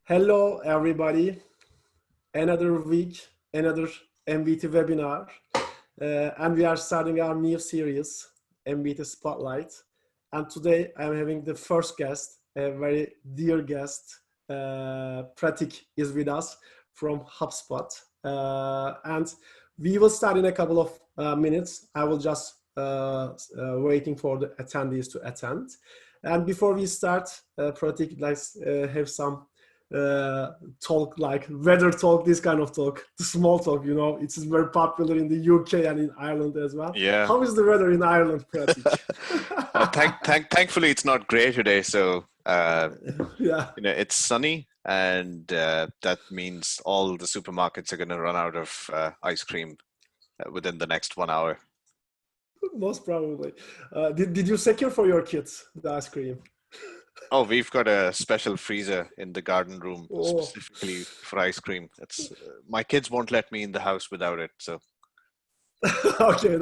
Hello, everybody. Another week, another MBT webinar. And we are starting our new series, MBT Spotlight. And today I'm having the first guest, a very dear guest. Prateek is with us from Hubspot. And we will start in a couple of minutes. I will just waiting for the attendees to attend. And before we start, Prateek, let's have some talk, like weather talk, this kind of talk, the small talk, it's very popular in the UK and in Ireland as well. Yeah. How is the weather in Ireland, Prateek? Thankfully, it's not grey today, so Yeah. it's sunny, and that means all the supermarkets are going to run out of ice cream within the next 1 hour. Most probably. Did you secure for your kids the ice cream? Oh, we've got a special freezer in the garden room specifically for ice cream. It's my kids won't let me in the house without it, so. Okay.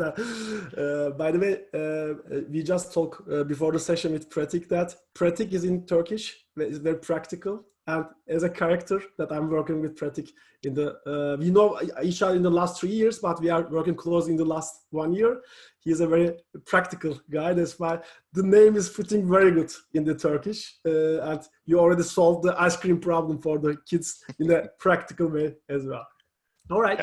By the way, we just talked before the session with Prateek that Prateek is in Turkish. It's very practical. And as a character that I'm working with Prateek in the, we know each other in the last 3 years, but we are working close in the last 1 year. He's a very practical guy. That's why the name is fitting very good in the Turkish. And you already solved the ice cream problem for the kids in a practical way as well. All right.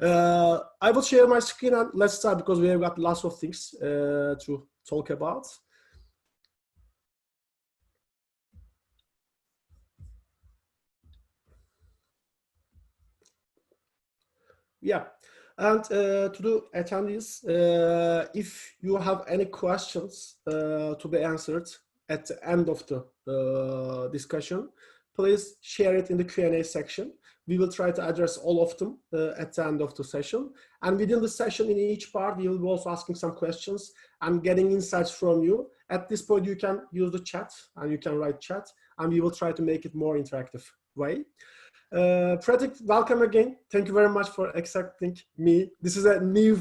Yeah. I will share my screen and let's start because we have got lots of things to talk about. Yeah. And to the attendees, if you have any questions to be answered at the end of the discussion, please share it in the Q&A section. We will try to address all of them at the end of the session. And within the session, in each part, we will be also asking some questions and getting insights from you. At this point, you can use the chat and you can write chat, and we will try to make it more interactive way. Prateek, welcome again. Thank you very much for accepting me. This is a new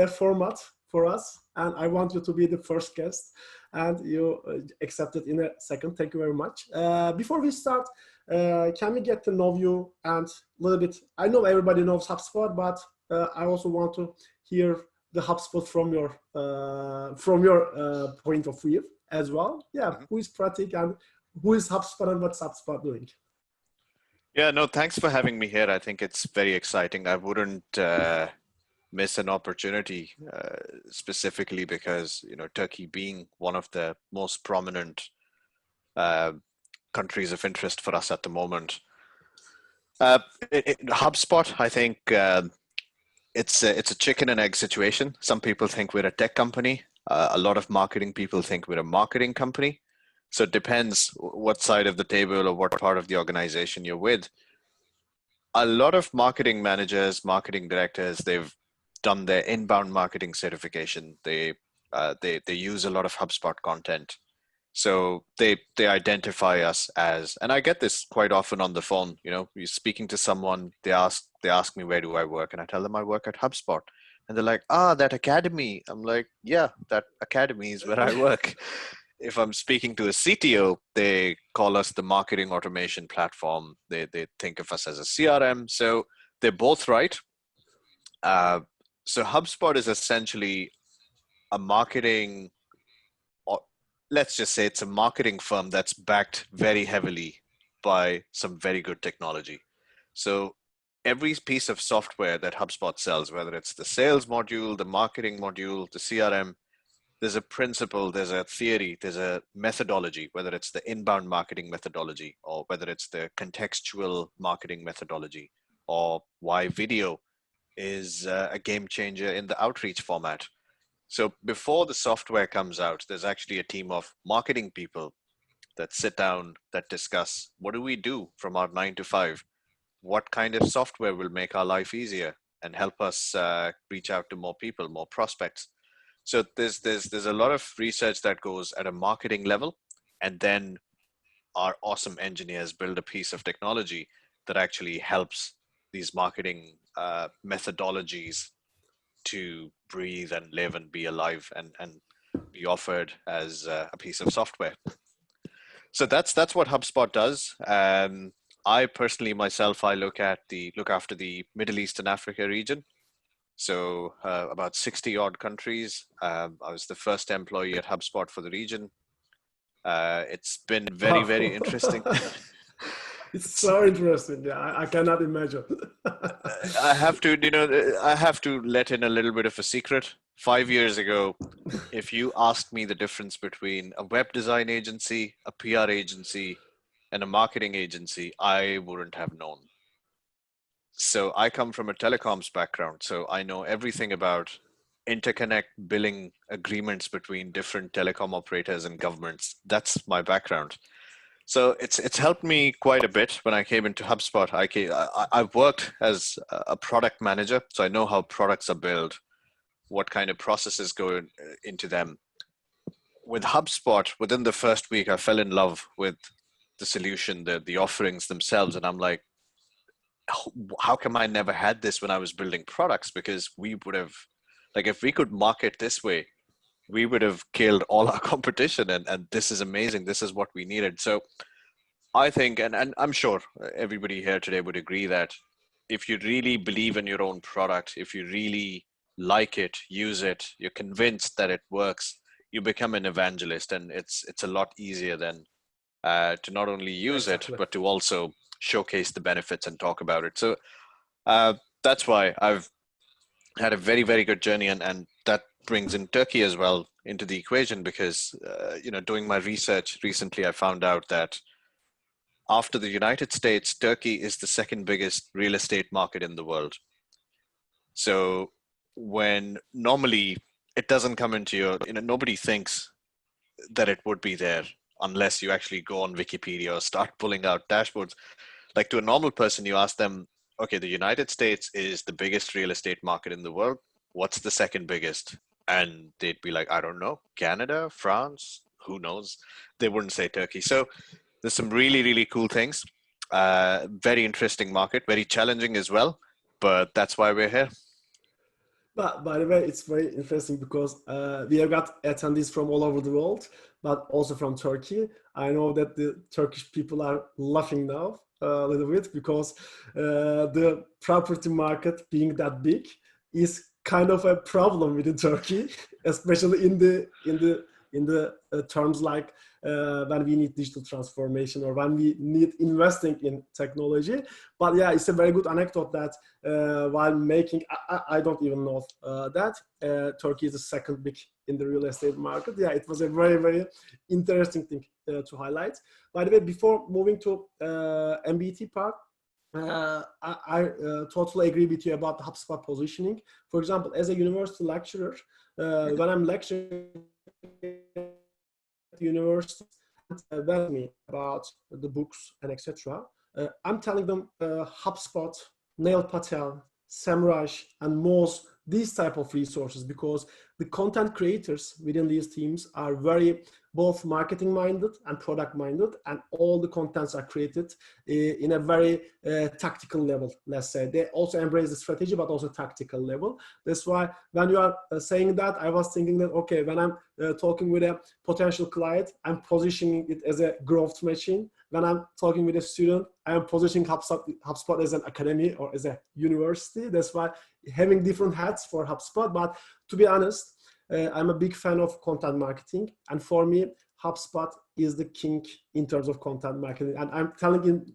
format for us, and I want you to be the first guest, and you accepted in a second. Thank you very much. Before we start, can we get to know you and a little bit? I know everybody knows HubSpot, but I also want to hear the HubSpot from your point of view as well. Yeah, who is Prateek and who is HubSpot and what's HubSpot doing? Yeah, no, thanks for having me here. I think it's very exciting. I wouldn't miss an opportunity specifically because, Turkey being one of the most prominent countries of interest for us at the moment. HubSpot, I think it's a chicken and egg situation. Some people think we're a tech company. A lot of marketing people think we're a marketing company. So it depends what side of the table or what part of the organization you're with. A lot of marketing managers, marketing directors, they've done their inbound marketing certification. They use a lot of HubSpot content. So they identify us as, and I get this quite often on the phone, you're speaking to someone, they ask me, where do I work? And I tell them I work at HubSpot. And they're like, that academy. I'm like, yeah, that academy is where I work. If I'm speaking to a CTO, they call us the marketing automation platform. They think of us as a CRM. So they're both right. So HubSpot is essentially a marketing, or let's just say it's a marketing firm that's backed very heavily by some very good technology. So every piece of software that HubSpot sells, whether it's the sales module, the marketing module, the CRM, there's a principle, there's a theory, there's a methodology, whether it's the inbound marketing methodology or whether it's the contextual marketing methodology, or why video is a game changer in the outreach format. So before the software comes out, there's actually a team of marketing people that sit down, that discuss, what do we do from our 9 to 5? What kind of software will make our life easier and help us reach out to more people, more prospects? So there's a lot of research that goes at a marketing level, and then our awesome engineers build a piece of technology that actually helps these marketing methodologies to breathe and live and be alive and be offered as a piece of software. So that's what HubSpot does. I personally myself, I look after the Middle East and Africa region. So about 60 odd countries. I was the first employee at HubSpot for the region. It's been very, very interesting. It's so interesting. Yeah, I cannot imagine. I have to, I have to let in a little bit of a secret. 5 years ago, if you asked me the difference between a web design agency, a PR agency, and a marketing agency, I wouldn't have known. So I come from a telecoms background, so I know everything about interconnect billing agreements between different telecom operators and governments. That's my background. So it's helped me quite a bit when I came into HubSpot. I've worked as a product manager, so I know how products are built, what kind of processes go into them. With HubSpot, within the first week, I fell in love with the solution, the offerings themselves, and I'm like, how come I never had this when I was building products? Because we would have, like, if we could market this way, we would have killed all our competition. And this is amazing. This is what we needed. So I think, and I'm sure everybody here today would agree that if you really believe in your own product, if you really like it, use it, you're convinced that it works, you become an evangelist, and it's a lot easier than to not only use it, Exactly. but to also showcase the benefits and talk about it. So that's why I've had a very, very good journey, and that brings in Turkey as well into the equation because, doing my research recently, I found out that after the United States, Turkey is the second biggest real estate market in the world. So when normally it doesn't come into nobody thinks that it would be there unless you actually go on Wikipedia or start pulling out dashboards. Like to a normal person, you ask them, okay, the United States is the biggest real estate market in the world. What's the second biggest? And they'd be like, I don't know, Canada, France, who knows? They wouldn't say Turkey. So there's some really, really cool things. Very interesting market, very challenging as well, but that's why we're here. But by the way, it's very interesting because we have got attendees from all over the world, but also from Turkey. I know that the Turkish people are laughing now a little bit because the property market being that big is kind of a problem within Turkey, especially in the terms like when we need digital transformation or when we need investing in technology. But yeah, it's a very good anecdote that while making, I don't even know that Turkey is the second big in the real estate market. Yeah, it was a very, very interesting thing to highlight. By the way, before moving to MBT part, I totally agree with you about the HubSpot positioning. For example, as a university lecturer, when I'm lecturing at university, tell me about the books and etc. I'm telling them HubSpot, Neil Patel, Semrush, and Moz, these type of resources, because the content creators within these teams are very both marketing minded and product minded, and all the contents are created in a very tactical level. Let's say they also embrace the strategy, but also tactical level. That's why when you are saying that, I was thinking that, okay, when I'm talking with a potential client, I'm positioning it as a growth machine. When I'm talking with a student, I am positioning HubSpot as an academy or as a university. That's why having different hats for HubSpot. But to be honest, I'm a big fan of content marketing. And for me, HubSpot is the king in terms of content marketing. And I'm telling in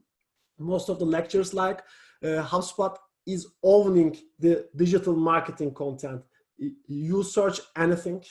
most of the lectures, like HubSpot is owning the digital marketing content. You search anything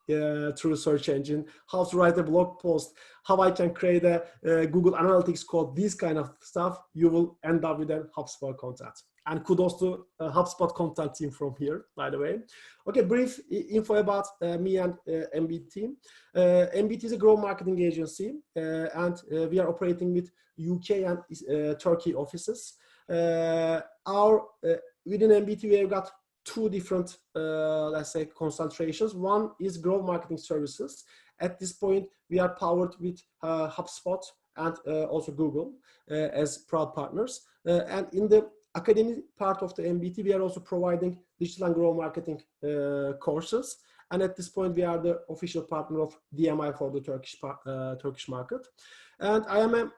through search engine, how to write a blog post, how I can create a Google Analytics code, this kind of stuff, you will end up with a HubSpot content. And kudos to HubSpot content team from here, by the way. Okay, brief info about me and Mbt. Mbt is a growth marketing agency, and we are operating with UK and Turkey offices. Within Mbt, we have got two different, let's say, concentrations. One is growth marketing services. At this point, we are powered with HubSpot and also Google as proud partners. And in the academy part of the Mbt, we are also providing digital and growth marketing courses. And at this point, we are the official partner of DMI for the Turkish market. And I am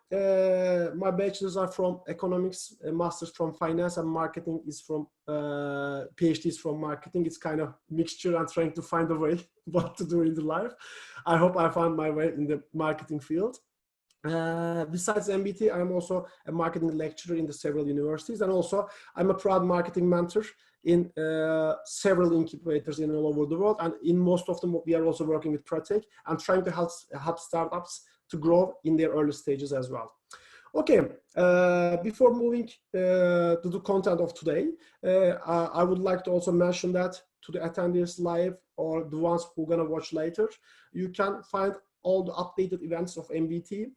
my bachelor's are from economics, a master's from finance, and marketing is from PhD is from marketing. It's kind of mixture and trying to find a way what to do in the life. I hope I found my way in the marketing field. Besides MBT, I'm also a marketing lecturer in the several universities, and also I'm a proud marketing mentor in several incubators in all over the world. And in most of them, we are also working with Prateek and trying to help startups to grow in their early stages as well. Okay, before moving to the content of today, I would like to also mention that to the attendees live or the ones who are gonna watch later, you can find all the updated events of MBT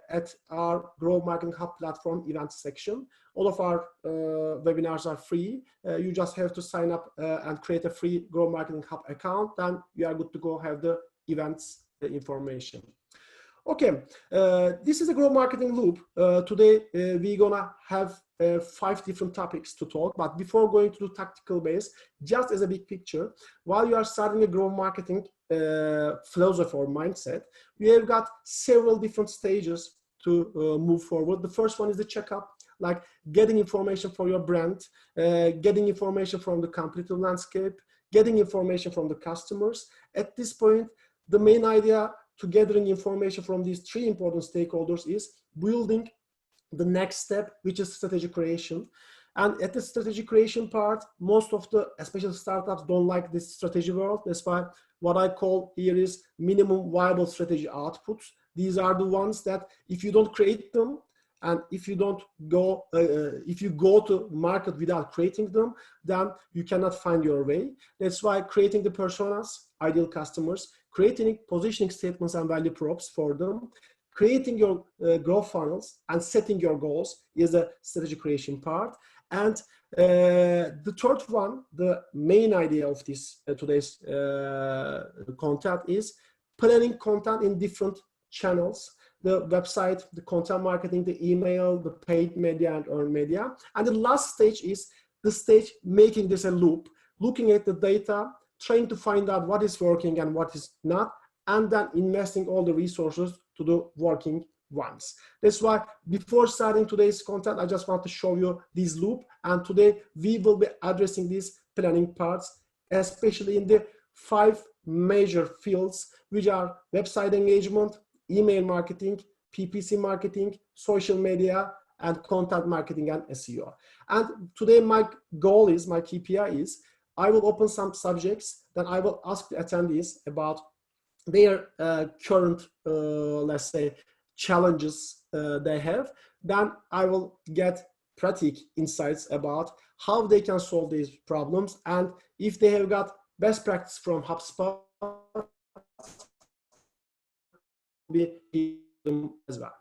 at our Grow Marketing Hub platform events section. All of our webinars are free. You just have to sign up and create a free Grow Marketing Hub account, then you are good to go have the events information. Okay, this is a Grow Marketing Loop. Today, we're gonna have 5 different topics to talk, but before going to the tactical base, just as a big picture, while you are starting a Grow Marketing philosophy or mindset, we have got several different stages to move forward. The first one is the checkup, like getting information for your brand, getting information from the competitive landscape, getting information from the customers. At this point, the main idea to gathering information from these 3 important stakeholders is building the next step, which is strategy creation. And at the strategy creation part, most of the, especially startups, don't like this strategy world. That's why what I call here is minimum viable strategy outputs. These are the ones that if you don't create them, and if you don't go, if you go to market without creating them, then you cannot find your way. That's why creating the personas, ideal customers, creating positioning statements and value props for them, creating your growth funnels and setting your goals is the strategy creation part. And the third one, the main idea of this today's content is planning content in different channels. The website, the content marketing, the email, the paid media and earned media. And the last stage is the stage making this a loop, looking at the data, trying to find out what is working and what is not, and then investing all the resources to the working ones. That's why before starting today's content, I just want to show you this loop. And today we will be addressing these planning parts, especially in the 5 major fields, which are website engagement, email marketing, PPC marketing, social media, and content marketing and SEO. And today my goal is, my KPI is, I will open some subjects, then I will ask the attendees about their current, let's say, challenges they have. Then I will get Prateek insights about how they can solve these problems, and if they have got best practice from HubSpot, be them as well.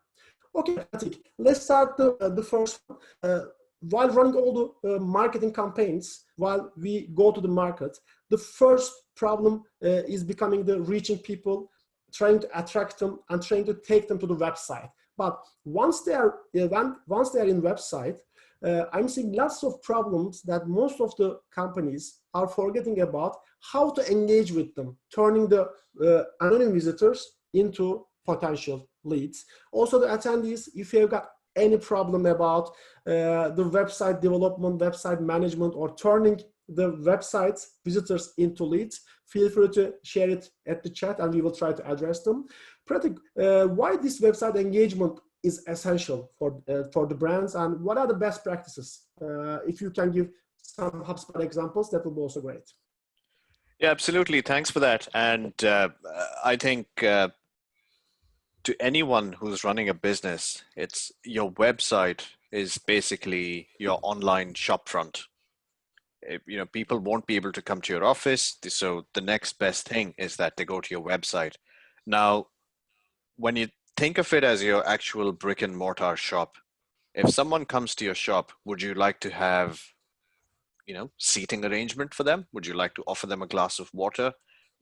Okay, Prateek, let's start the first one. While running all the marketing campaigns, while we go to the market, the first problem is becoming the reaching people, trying to attract them and trying to take them to the website. But once they are in website, I'm seeing lots of problems that most of the companies are forgetting about how to engage with them, turning the anonymous visitors into potential leads. Also, the attendees, if you've got any problem about the website development, website management, or turning the website's visitors into leads, feel free to share it at the chat and we will try to address them. Prateek, why this website engagement is essential for the brands, and what are the best practices? If you can give some HubSpot examples, that will be also great. Yeah, absolutely. Thanks for that. And I think to anyone who's running a business, it's your website is basically your online shopfront. You know, people won't be able to come to your office, so the next best thing is that they go to your website. Now, when you think of it as your actual brick and mortar shop, if someone comes to your shop, would you like to have, you know, seating arrangement for them? Would you like to offer them a glass of water?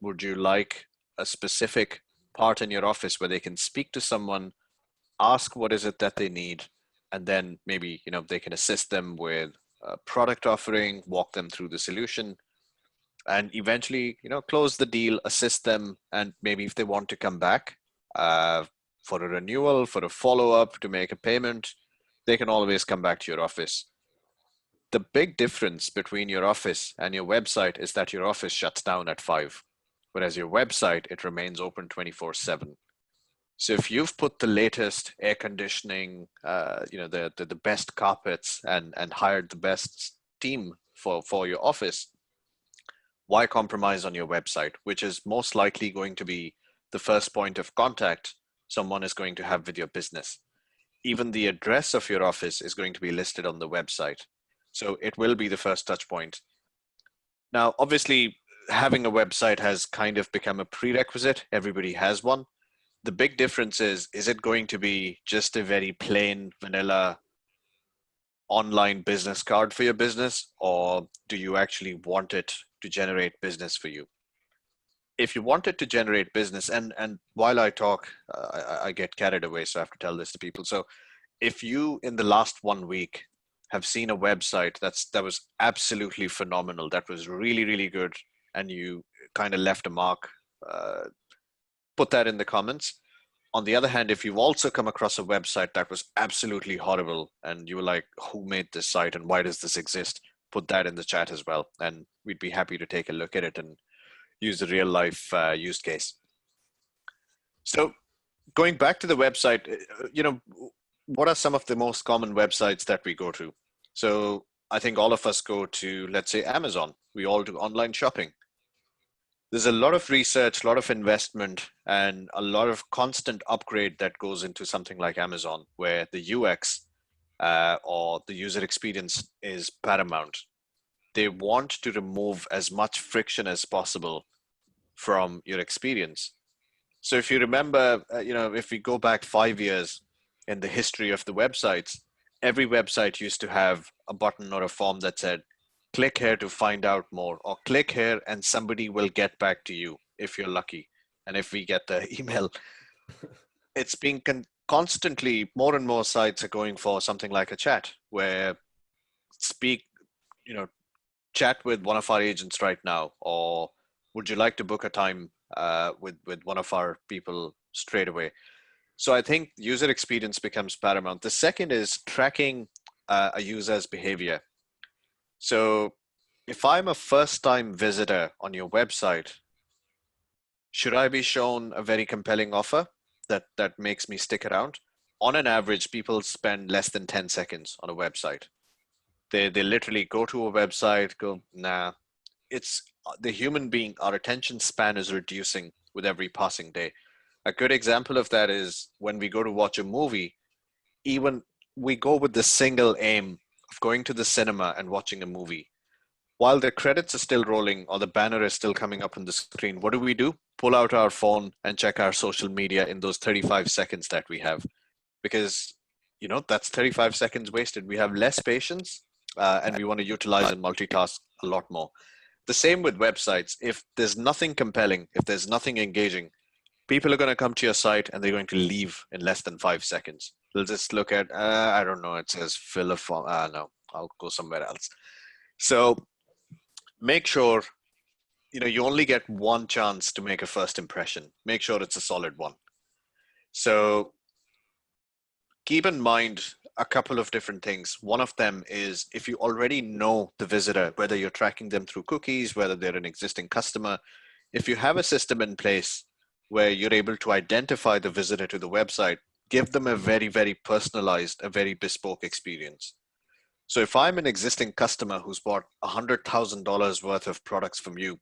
Would you like a specific part in your office where they can speak to someone, ask what is it that they need, and then maybe, you know, they can assist them with a product offering, walk them through the solution, and eventually, you know, close the deal, assist them, and maybe if they want to come back, for a renewal, for a follow-up, to make a payment, they can always come back to your office. The big difference between your office and your website is that your office shuts down at 5, whereas your website, it remains open 24/7. So if you've put the latest air conditioning, the best carpets and hired the best team for your office, why compromise on your website, which is most likely going to be the first point of contact someone is going to have with your business. Even the address of your office is going to be listed on the website. So it will be the first touch point. Now, obviously, having a website has kind of become a prerequisite. Everybody has one. The big difference is it going to be just a very plain vanilla online business card for your business, or do you actually want it to generate business for you? If you want it to generate business, and while I talk, I get carried away, so I have to tell this to people. So if you, in the last 1 week, have seen a website that was absolutely phenomenal, that was really, really good, and you kind of left a mark, put that in the comments. On the other hand, if you've also come across a website that was absolutely horrible and you were like, who made this site and why does this exist? Put that in the chat as well. And we'd be happy to take a look at it and use a real life use case. So going back to the website, what are some of the most common websites that we go to? So I think all of us go to, let's say, Amazon. We all do online shopping. There's a lot of research, a lot of investment, and a lot of constant upgrade that goes into something like Amazon, where the UX or the user experience is paramount. They want to remove as much friction as possible from your experience. So if you remember, if we go back 5 years in the history of the websites, every website used to have a button or a form that said, click here to find out more, or click here and somebody will get back to you if you're lucky. And if we get the email, it's being constantly, more and more sites are going for something like a chat where chat with one of our agents right now, or would you like to book a time with one of our people straight away? So I think user experience becomes paramount. The second is tracking a user's behavior. So if I'm a first-time visitor on your website, should I be shown a very compelling offer that makes me stick around? On an average, people spend less than 10 seconds on a website. They literally go to a website, go, nah. It's the human being, our attention span is reducing with every passing day. A good example of that is when we go to watch a movie, even we go with the single aim of going to the cinema and watching a movie. While the credits are still rolling or the banner is still coming up on the screen, what do? Pull out our phone and check our social media in those 35 seconds that we have. Because, that's 35 seconds wasted. We have less patience and we want to utilize and multitask a lot more. The same with websites. If there's nothing compelling, if there's nothing engaging, people are going to come to your site and they're going to leave in less than 5 seconds. They'll just look at, I don't know, it says fill a form. No, I'll go somewhere else. So make sure, you only get one chance to make a first impression. Make sure it's a solid one. So keep in mind a couple of different things. One of them is if you already know the visitor, whether you're tracking them through cookies, whether they're an existing customer, if you have a system in place where you're able to identify the visitor to the website, give them a very, very personalized, a very bespoke experience. So if I'm an existing customer who's bought $100,000 worth of products from you,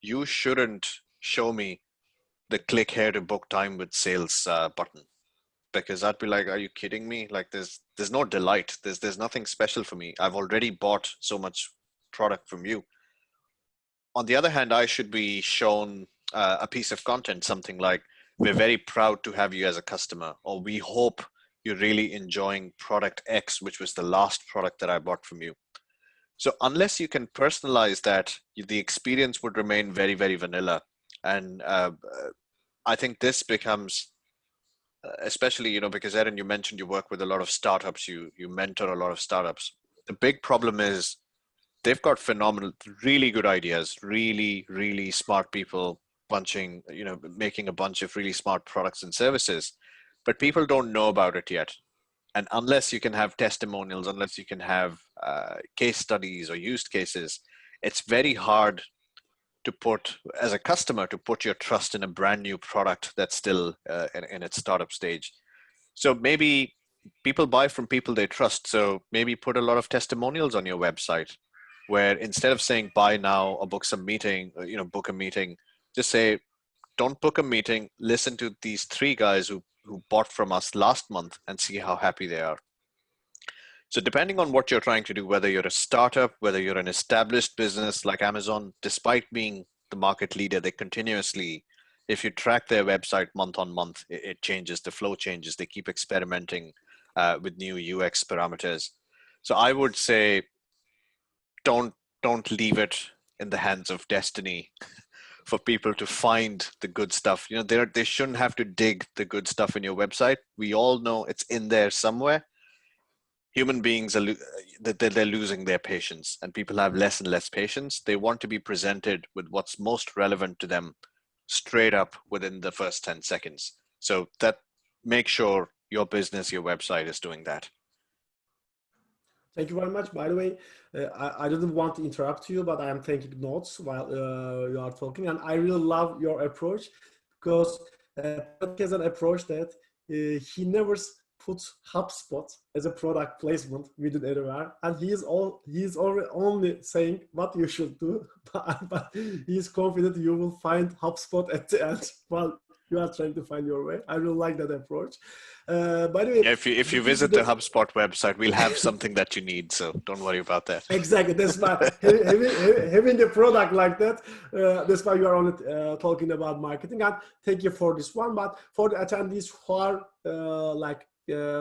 you shouldn't show me the click here to book time with sales button, because I'd be like, are you kidding me? Like there's no delight. There's nothing special for me. I've already bought so much product from you. On the other hand, I should be shown a piece of content, something like, we're very proud to have you as a customer, or we hope you're really enjoying product X, which was the last product that I bought from you. So unless you can personalize that, the experience would remain very, very vanilla. And I think this becomes, especially, because Eren, you mentioned you work with a lot of startups, you mentor a lot of startups. The big problem is they've got phenomenal, really good ideas, really, really smart people making a bunch of really smart products and services. but people don't know about it yet. And unless you can have testimonials, unless you can have case studies or used cases, it's very hard to put, as a customer, to put your trust in a brand new product that's still in its startup stage. So maybe people buy from people they trust. So maybe put a lot of testimonials on your website, where instead of saying buy now or book some meeting, book a meeting, just say, don't book a meeting, listen to these 3 guys who bought from us last month and see how happy they are. So depending on what you're trying to do, whether you're a startup, whether you're an established business like Amazon, despite being the market leader, they continuously, if you track their website month on month, it changes, the flow changes, they keep experimenting with new UX parameters. So I would say don't leave it in the hands of destiny for people to find the good stuff. They shouldn't have to dig the good stuff in your website. We all know it's in there somewhere. Human beings they're losing their patience, and people have less and less patience. They want to be presented with what's most relevant to them straight up within the first 10 seconds. So that make sure your business, your website is doing that. Thank you very much. By the way, I didn't want to interrupt you, but I am taking notes while you are talking. And I really love your approach, because Prateek has an approach that he never puts HubSpot as a product placement within anywhere. And he's only saying what you should do, but he's confident you will find HubSpot at the end while you are trying to find your way. I really like that approach. By the way, yeah, if you visit the HubSpot website, we'll have something that you need, so don't worry about that. Exactly. That's why having a product like that, that's why you are only talking about marketing. And thank you for this one. But for the attendees who are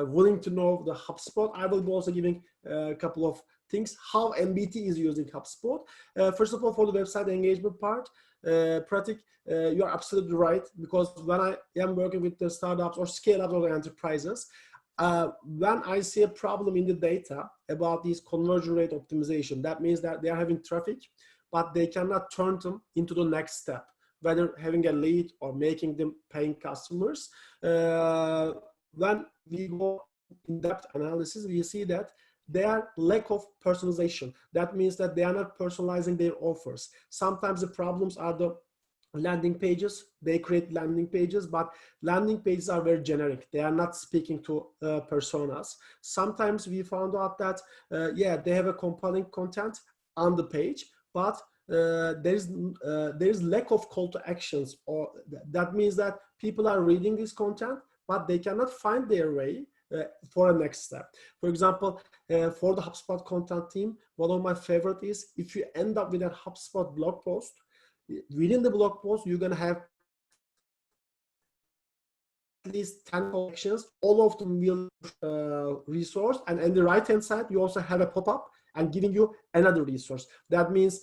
willing to know the HubSpot, I will be also giving a couple of things how Mbt is using HubSpot. First of all, for the website engagement part, Prateek, you are absolutely right, because when I am working with the startups or scale-ups or enterprises, when I see a problem in the data about this conversion rate optimization, that means that they are having traffic, but they cannot turn them into the next step, whether having a lead or making them paying customers. When we go in-depth analysis, we see that their lack of personalization. That means that they are not personalizing their offers. Sometimes the problems are the landing pages. They create landing pages, but landing pages are very generic. They are not speaking to personas. Sometimes we found out that, they have a compelling content on the page, but there is lack of call to actions, or that means that people are reading this content, but they cannot find their way for a next step. For example, for the HubSpot content team, one of my favorite is if you end up with a HubSpot blog post, within the blog post, you're going to have at least 10 collections. All of them will resource. And on the right-hand side, you also have a pop-up and giving you another resource. That means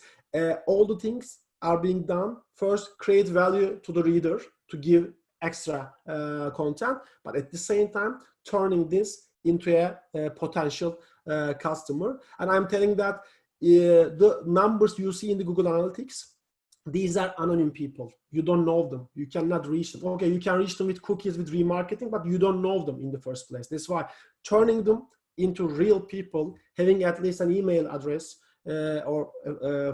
all the things are being done. First, create value to the reader to give extra content, but at the same time, turning this into a potential customer. And I'm telling that the numbers you see in the Google Analytics, these are anonymous people. You don't know them. You cannot reach them. Okay, you can reach them with cookies, with remarketing, but you don't know them in the first place. That's why turning them into real people, having at least an email address or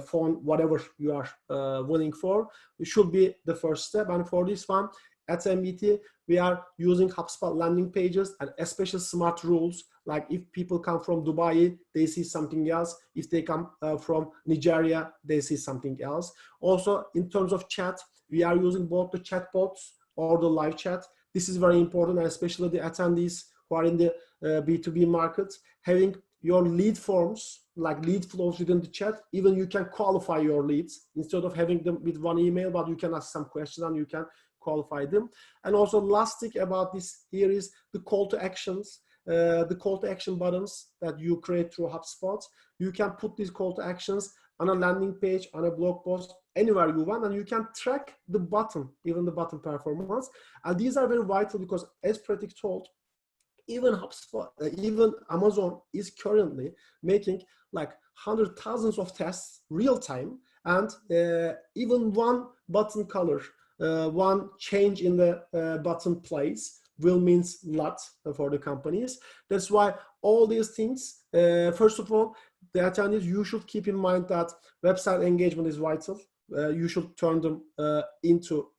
phone, whatever you are willing for, it should be the first step. And for this one, at Mbt, we are using HubSpot landing pages and especially smart rules. Like if people come from Dubai, they see something else. If they come from Nigeria, they see something else. Also, in terms of chat, we are using both the chatbots or the live chat. This is very important, especially the attendees who are in the B2B markets, having your lead forms, like lead flows within the chat. Even you can qualify your leads instead of having them with one email, but you can ask some questions and you can qualify them. And also last thing about this here is the call to actions, the call to action buttons that you create through HubSpot. You can put these call to actions on a landing page, on a blog post, anywhere you want, and you can track the button, even the button performance. And these are very vital because, as Prateek told, even HubSpot, even Amazon is currently making like hundreds, thousands of tests real time, and even one button color, one change in the button place will means a lot for the companies. That's why all these things, first of all, the attendees, you should keep in mind that website engagement is vital. You should turn them into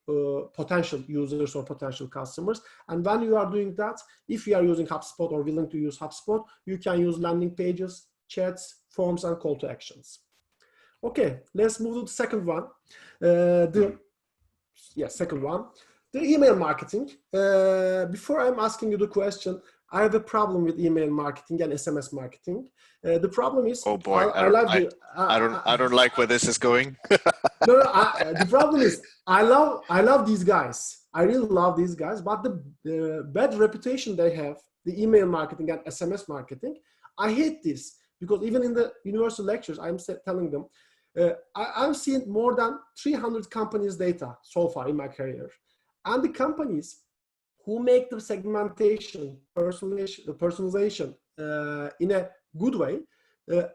potential users or potential customers. And when you are doing that, if you are using HubSpot or willing to use HubSpot, you can use landing pages, chats, forms, and call to actions. Okay, let's move to the second one. Second one, the email marketing. Before I'm asking you the question, I have a problem with email marketing and SMS marketing. The problem is, oh boy, I don't like where this is going. The problem is, I love these guys. I really love these guys, but the bad reputation they have, the email marketing and SMS marketing, I hate this, because even in the universal lectures, I'm telling them, I've seen more than 300 companies' data so far in my career. And the companies who make the segmentation, personalization in a good way,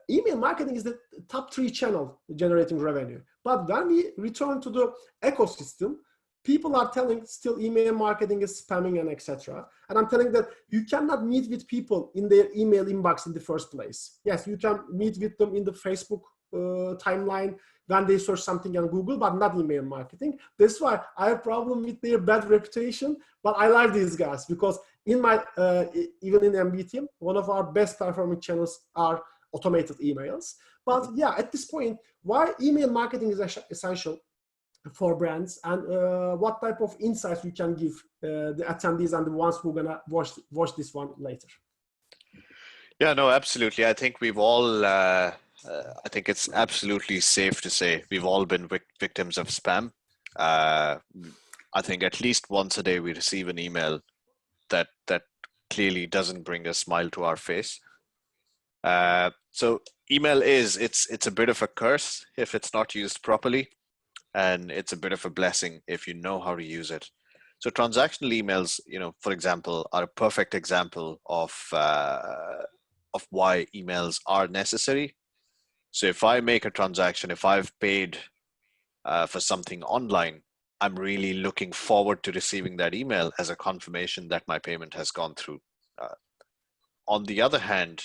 email marketing is the top 3 channel generating revenue. But when we return to the ecosystem, people are telling still email marketing is spamming and etc. And I'm telling that you cannot meet with people in their email inbox in the first place. Yes, you can meet with them in the Facebook timeline when they search something on Google, but not email marketing. That's why I have a problem with their bad reputation, but I like these guys, because in my, even in Mbt, one of our best performing channels are automated emails. But yeah, at this point, why email marketing is essential for brands, and what type of insights you can give the attendees and the ones who are gonna watch this one later. Yeah, no, absolutely. I think we've all, I think it's absolutely safe to say we've all been victims of spam. I think at least once a day we receive an email that clearly doesn't bring a smile to our face. So email it's a bit of a curse if it's not used properly, and it's a bit of a blessing if you know how to use it. So transactional emails, for example, are a perfect example of why emails are necessary. So if I make a transaction, if I've paid for something online, I'm really looking forward to receiving that email as a confirmation that my payment has gone through. On the other hand,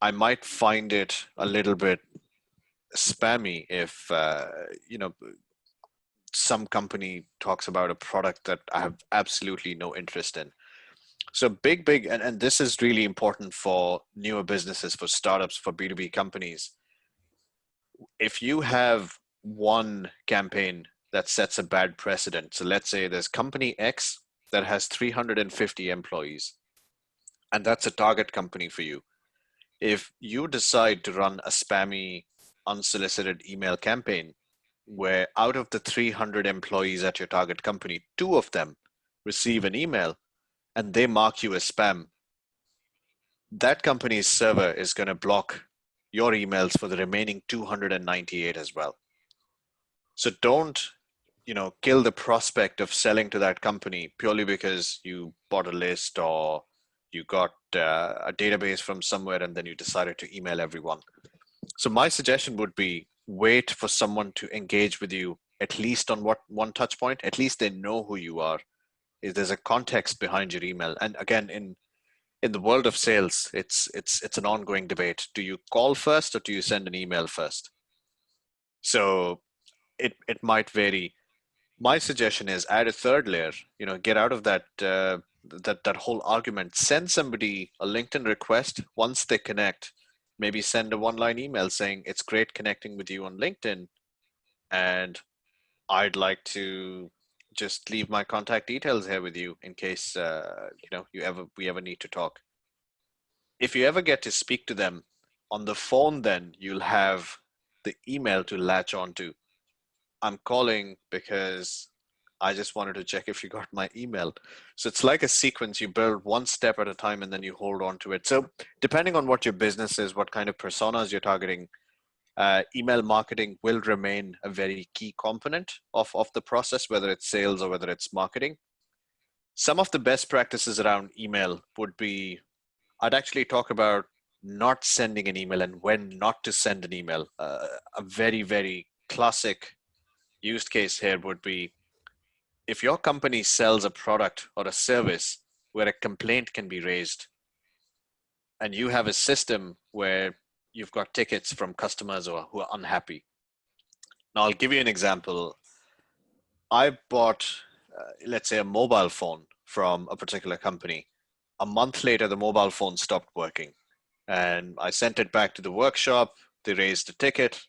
I might find it a little bit spammy if, some company talks about a product that I have absolutely no interest in. So big, and this is really important for newer businesses, for startups, for B2B companies. If you have one campaign that sets a bad precedent, so let's say there's company X that has 350 employees, and that's a target company for you. If you decide to run a spammy, unsolicited email campaign, where out of the 300 employees at your target company, 2 of them receive an email and they mark you as spam, that company's server is going to block your emails for the remaining 298 as well. So don't, kill the prospect of selling to that company purely because you bought a list or you got a database from somewhere and then you decided to email everyone. So my suggestion would be wait for someone to engage with you, at least on one touch point. At least they know who you are. If there's a context behind your email. And again, in the world of sales, it's an ongoing debate. Do you call first or do you send an email first? So it might vary. My suggestion is add a third layer. Get out of that that whole argument. Send somebody a LinkedIn request once they connect. Maybe send a one-line email saying it's great connecting with you on LinkedIn, and I'd like to just leave my contact details here with you in case we ever need to talk. If you ever get to speak to them on the phone, then you'll have the email to latch onto. I'm calling because I just wanted to check if you got my email. So it's like a sequence. You build one step at a time and then you hold on to it. So depending on what your business is, what kind of personas you're targeting, email marketing will remain a very key component of the process, whether it's sales or whether it's marketing. Some of the best practices around email would be, I'd actually talk about not sending an email and when not to send an email. A very, very classic use case here would be, if your company sells a product or a service where a complaint can be raised, and you have a system where you've got tickets from customers who are unhappy. Now, I'll give you an example. I bought, let's say, a mobile phone from a particular company. A month later, the mobile phone stopped working, and I sent it back to the workshop. They raised a ticket,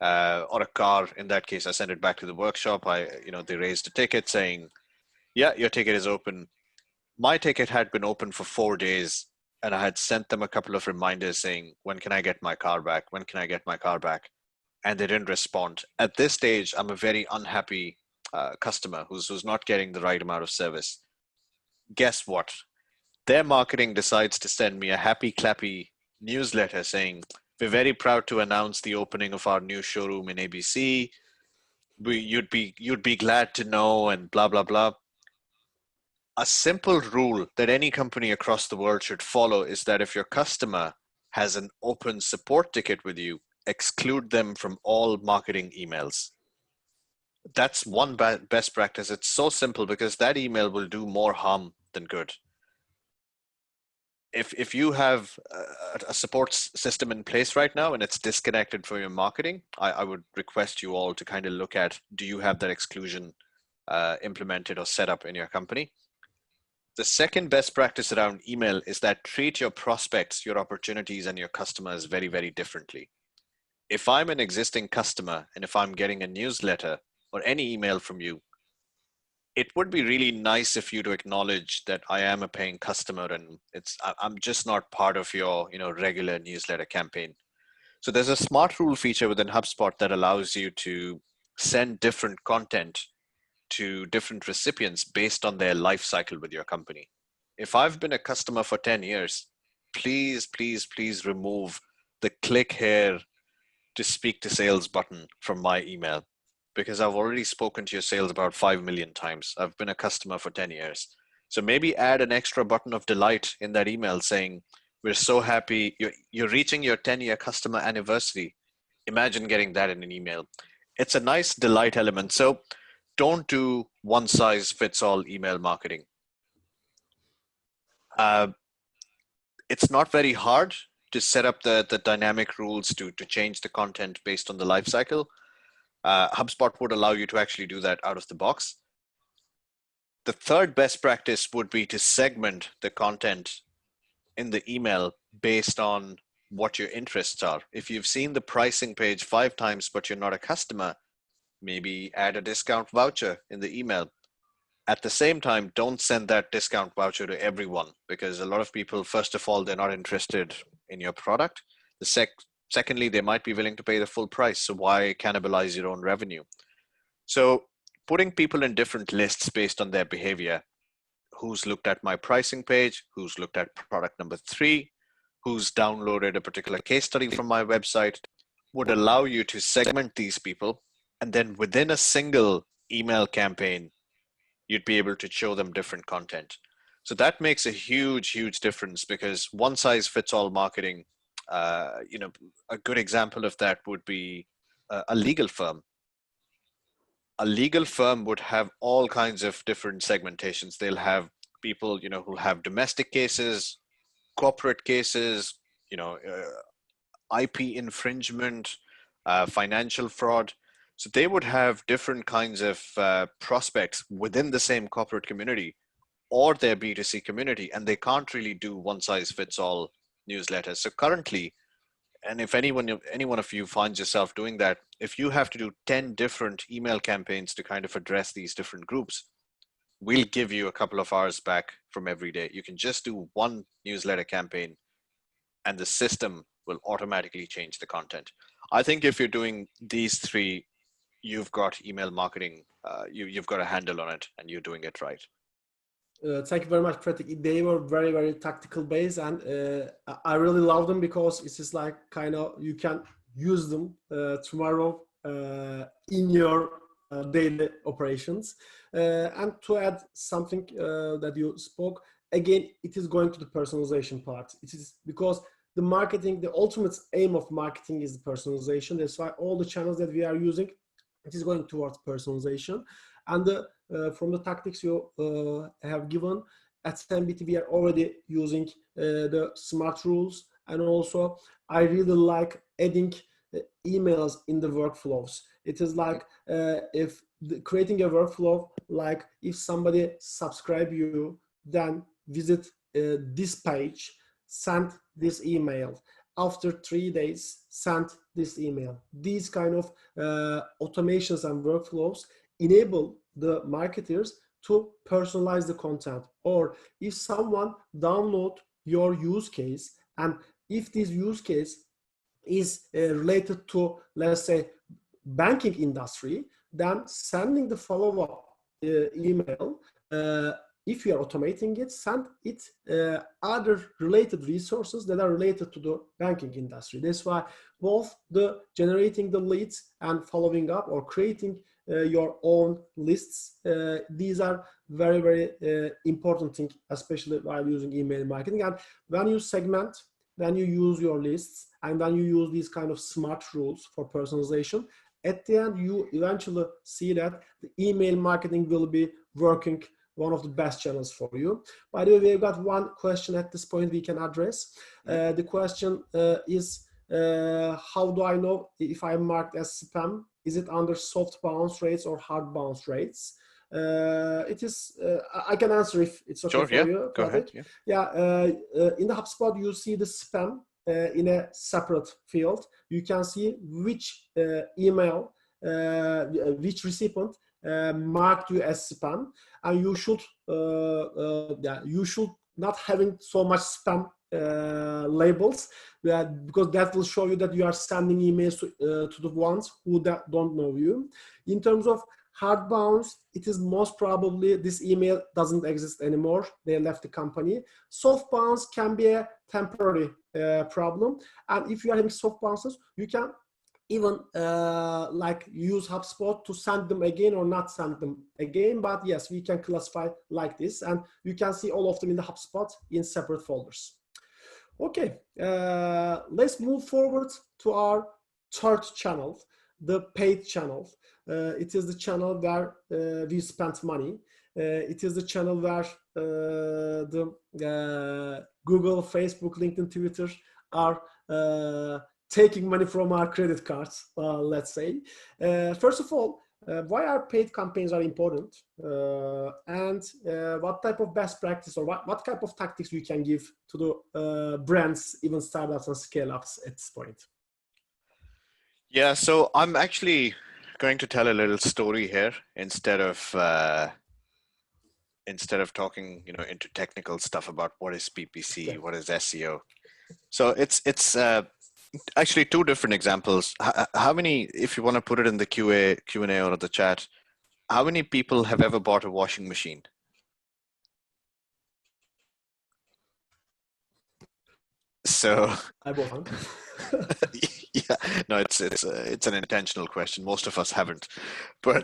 or a car. In that case, I sent it back to the workshop. They raised a ticket saying, "Yeah, your ticket is open." My ticket had been open for 4 days, and I had sent them a couple of reminders saying, "When can I get my car back? When can I get my car back?" And they didn't respond. At this stage, I'm a very unhappy customer who's not getting the right amount of service. Guess what? Their marketing decides to send me a happy clappy newsletter saying, "We're very proud to announce the opening of our new showroom in ABC. You'd be glad to know," and blah blah blah. A simple rule that any company across the world should follow is that if your customer has an open support ticket with you, exclude them from all marketing emails. That's one best practice. It's so simple because that email will do more harm than good. If you have a support system in place right now and it's disconnected from your marketing, I would request you all to kind of look at, do you have that exclusion implemented or set up in your company? The second best practice around email is that treat your prospects, your opportunities, and your customers very, very differently. If I'm an existing customer and if I'm getting a newsletter or any email from you, it would be really nice if you to acknowledge that I am a paying customer and I'm just not part of your regular newsletter campaign. So there's a smart rule feature within HubSpot that allows you to send different content to different recipients based on their life cycle with your company. If I've been a customer for 10 years, please, please, please remove the click here to speak to sales button from my email, because I've already spoken to your sales about 5 million times. I've been a customer for 10 years. So maybe add an extra button of delight in that email saying, "We're so happy you're reaching your 10-year customer anniversary." Imagine getting that in an email. It's a nice delight element. So don't do one size fits all email marketing. It's not very hard to set up the dynamic rules to change the content based on the life cycle. HubSpot would allow you to actually do that out of the box. The third best practice would be to segment the content in the email based on what your interests are. If you've seen the pricing page 5 times, but you're not a customer, maybe add a discount voucher in the email. At the same time, don't send that discount voucher to everyone, because a lot of people, first of all, they're not interested in your product. Secondly, they might be willing to pay the full price. So why cannibalize your own revenue? So putting people in different lists based on their behavior, who's looked at my pricing page, who's looked at product number 3, who's downloaded a particular case study from my website, would allow you to segment these people. And then within a single email campaign, you'd be able to show them different content. So that makes a huge, huge difference, because one size fits all marketing, a good example of that would be a legal firm. A legal firm would have all kinds of different segmentations. They'll have people, who have domestic cases, corporate cases, IP infringement, financial fraud. So they would have different kinds of prospects within the same corporate community or their B2C community, and they can't really do one size fits all newsletters. So currently, and if any one of you finds yourself doing that, if you have to do 10 different email campaigns to kind of address these different groups, we'll give you a couple of hours back from every day. You can just do one newsletter campaign and the system will automatically change the content. I think if you're doing these 3, you've got email marketing, you've got a handle on it and you're doing it right. Thank you very much, Prateek. They were very, very tactical based, and I really love them because it's just like kind of you can use them tomorrow in your daily operations. And to add something that you spoke, again, it is going to the personalization part. It is because the marketing, the ultimate aim of marketing is personalization. That's why all the channels that we are using, it is going towards personalization. And from the tactics you have given, at Mbt we are already using the smart rules, and also I really like adding emails in the workflows. It is like if creating a workflow, like if somebody subscribe you, then visit this page, send this email. After 3 days, send this email. These kind of automations and workflows enable the marketers to personalize the content. Or if someone download your use case, and if this use case is related to, let's say, banking industry, then sending the follow-up email, if you are automating it, send it other related resources that are related to the banking industry. That's why both the generating the leads and following up, or creating your own lists, these are very, very important thing, especially while using email marketing. And when you segment, when you use your lists, and when you use these kind of smart rules for personalization, at the end, you eventually see that the email marketing will be working one of the best channels for you. By the way, we've got one question at this point we can address. The question is, how do I know if I'm marked as spam? Is it under soft bounce rates or hard bounce rates? It is, I can answer if it's okay for you. Go ahead. In the HubSpot, you see the spam in a separate field. You can see which email, which recipient marked you as spam, and you should not having so much spam labels, because that will show you that you are sending emails to the ones who don't know you. In terms of hard bounce, it is most probably this email doesn't exist anymore. They left the company. Soft bounce can be a temporary problem, and if you are having soft bounces, you can even like use HubSpot to send them again or not send them again. But yes, we can classify like this, and you can see all of them in the HubSpot in separate folders. Okay, let's move forward to our third channel, the paid channel. It is the channel where we spent money. It is the channel where the Google, Facebook, LinkedIn, Twitter are taking money from our credit cards, let's say. First of all, why are paid campaigns are important, and what type of best practice, or what type of tactics we can give to the brands, even startups and scale-ups at this point? Yeah, so I'm actually going to tell a little story here instead of talking, into technical stuff about what is PPC, what is SEO. So it's actually two different examples. How many, if you want to put it in the Q&A or the chat, how many people have ever bought a washing machine? So I bought one. Yeah, no, it's an intentional question. Most of us haven't, but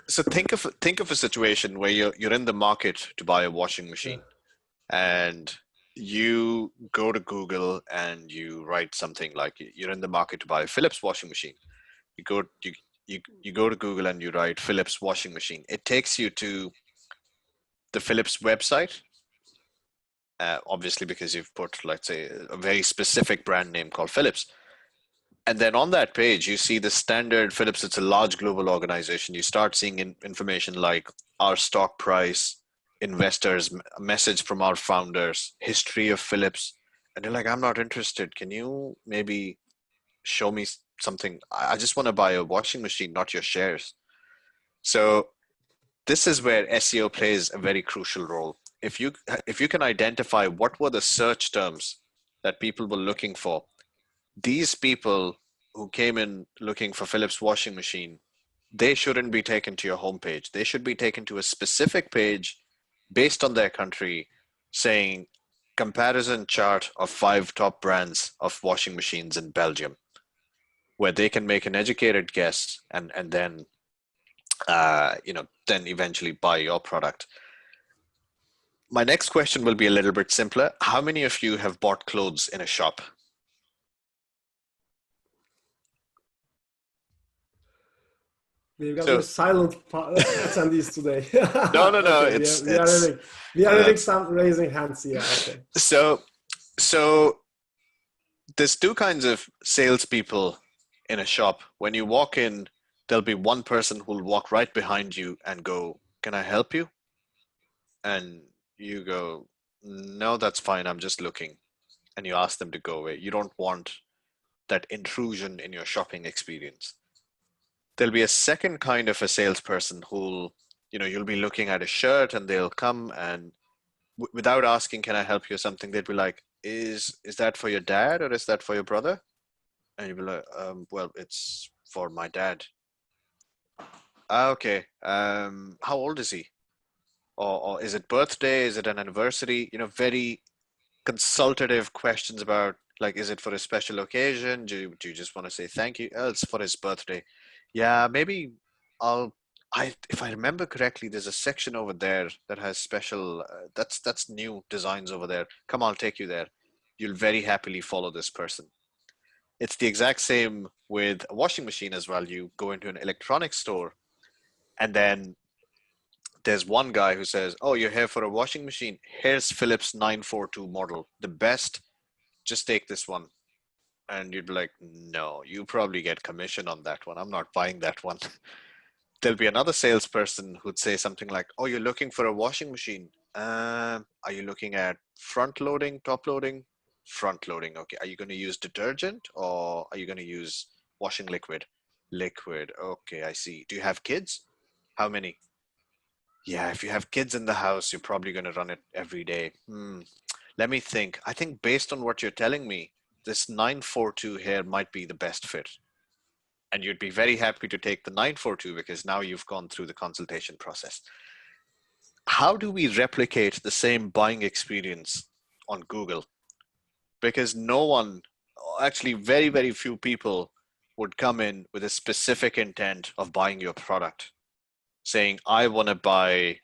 so think of a situation where you're in the market to buy a washing machine, and you go to Google and you write something like, you're in the market to buy a Philips washing machine. You go to Google and you write Philips washing machine. It takes you to the Philips website, obviously because you've put, let's say, a very specific brand name called Philips. And then on that page, you see the standard Philips. It's a large global organization. You start seeing information like our stock price, investors, a message from our founders, history of Philips. And you're like, I'm not interested. Can you maybe show me something? I just want to buy a washing machine, not your shares. So this is where SEO plays a very crucial role. If you can identify what were the search terms that people were looking for, these people who came in looking for Philips washing machine, they shouldn't be taken to your homepage. They should be taken to a specific page based on their country, saying comparison chart of 5 top brands of washing machines in Belgium, where they can make an educated guess and then then eventually buy your product. My next question will be a little bit simpler. How many of you have bought clothes in a shop? We've got So very silent attendees today. no, no, no. Okay, we are having some raising hands. Yeah. Okay. So there's two kinds of salespeople in a shop. When you walk in, there'll be one person who'll walk right behind you and go, "Can I help you?" And you go, "No, that's fine. I'm just looking." And you ask them to go away. You don't want that intrusion in your shopping experience. There'll be a second kind of a salesperson who'll, you'll be looking at a shirt and they'll come and without asking, "Can I help you?" or something, they'd be like, is that for your dad or is that for your brother? And you'd be like, well, it's for my dad. Ah, okay. How old is he? Or is it birthday? Is it an anniversary? Very consultative questions about, like, is it for a special occasion? Do you just want to say thank you? Oh, it's for his birthday. Yeah, maybe I'll. If I remember correctly, there's a section over there that has special. That's new designs over there. Come on, I'll take you there. You'll very happily follow this person. It's the exact same with a washing machine as well. You go into an electronics store, and then there's one guy who says, "Oh, you're here for a washing machine? Here's Philips 942 model, the best. Just take this one." And you'd be like, "No, you probably get commission on that one. I'm not buying that one." There'll be another salesperson who'd say something like, "Oh, you're looking for a washing machine. Are you looking at front loading, top loading? Front loading. Okay. Are you going to use detergent or are you going to use washing liquid? Liquid. Okay, I see. Do you have kids? How many? Yeah, if you have kids in the house, you're probably going to run it every day. Let me think. I think based on what you're telling me, this 942 here might be the best fit." And you'd be very happy to take the 942 because now you've gone through the consultation process. How do we replicate the same buying experience on Google? Because no one, actually very, very few people would come in with a specific intent of buying your product, saying, "I want to buy,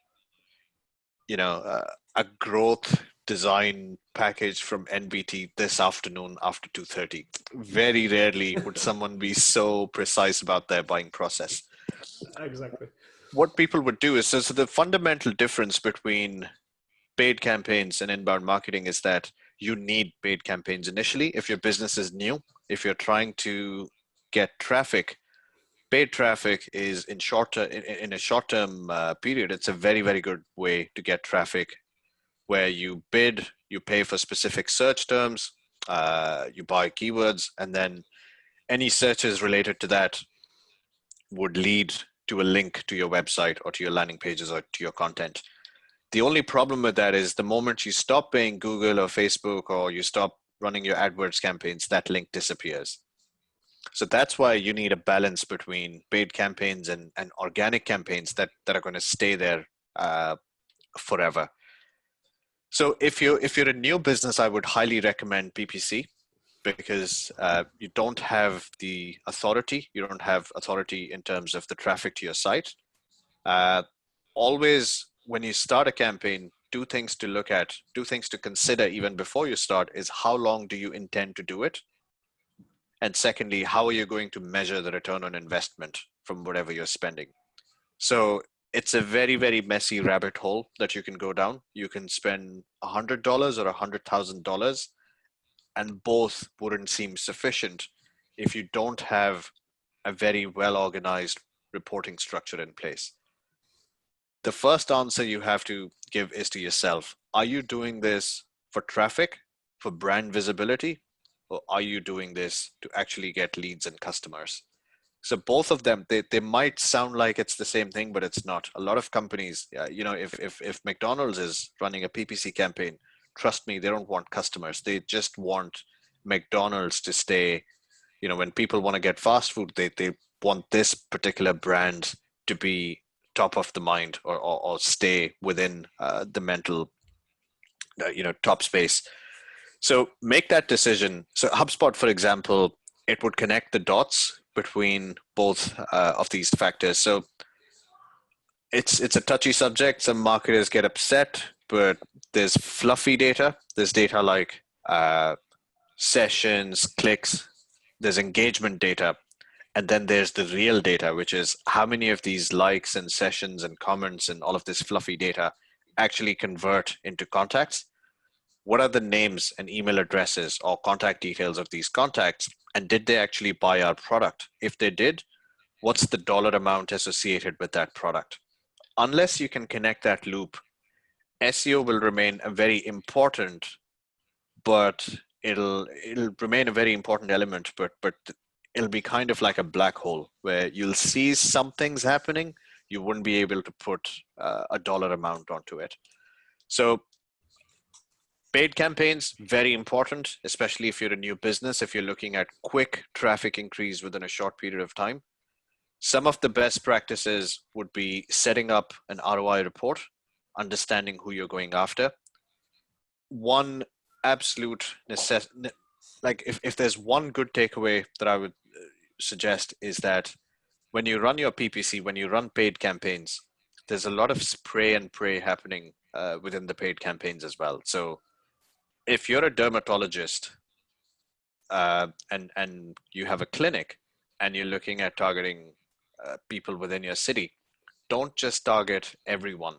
a growth design package from NBT this afternoon after 2:30. Very rarely would someone be so precise about their buying process. Exactly. What people would do is, so the fundamental difference between paid campaigns and inbound marketing is that you need paid campaigns initially if your business is new. If you're trying to get traffic, paid traffic is in a short-term period. It's a very, very good way to get traffic where you bid, you pay for specific search terms, you buy keywords, and then any searches related to that would lead to a link to your website or to your landing pages or to your content. The only problem with that is the moment you stop paying Google or Facebook or you stop running your AdWords campaigns, that link disappears. So that's why you need a balance between paid campaigns and organic campaigns that are going to stay there forever. So if you're a new business, I would highly recommend PPC because you don't have the authority. You don't have authority in terms of the traffic to your site. Always, when you start a campaign, two things to consider even before you start is how long do you intend to do it? And secondly, how are you going to measure the return on investment from whatever you're spending? So it's a very, very messy rabbit hole that you can go down. You can spend $100 or $100,000 and both wouldn't seem sufficient if you don't have a very well organized reporting structure in place. The first answer you have to give is to yourself. Are you doing this for traffic, for brand visibility, or are you doing this to actually get leads and customers? So both of them, they might sound like it's the same thing, but it's not. A lot of companies, if McDonald's is running a PPC campaign, trust me, they don't want customers. They just want McDonald's to stay, when people want to get fast food, they want this particular brand to be top of the mind or stay within the mental, top space. So make that decision. So HubSpot, for example, it would connect the dots between both of these factors. So it's a touchy subject. Some marketers get upset, but there's fluffy data. There's data like sessions, clicks. There's engagement data. And then there's the real data, which is how many of these likes and sessions and comments and all of this fluffy data actually convert into contacts. What are the names and email addresses or contact details of these contacts? And did they actually buy our product? If they did, what's the dollar amount associated with that product? Unless you can connect that loop, SEO will remain a very important, but it'll remain a very important element, but it'll be kind of like a black hole where you'll see some things happening, you wouldn't be able to put a dollar amount onto it. So paid campaigns, very important, especially if you're a new business, if you're looking at quick traffic increase within a short period of time. Some of the best practices would be setting up an ROI report, understanding who you're going after. One absolute necessity, like if there's one good takeaway that I would suggest, is that when you run your PPC, when you run paid campaigns, there's a lot of spray and pray happening within the paid campaigns as well. So if you're a dermatologist and you have a clinic and you're looking at targeting people within your city, don't just target everyone.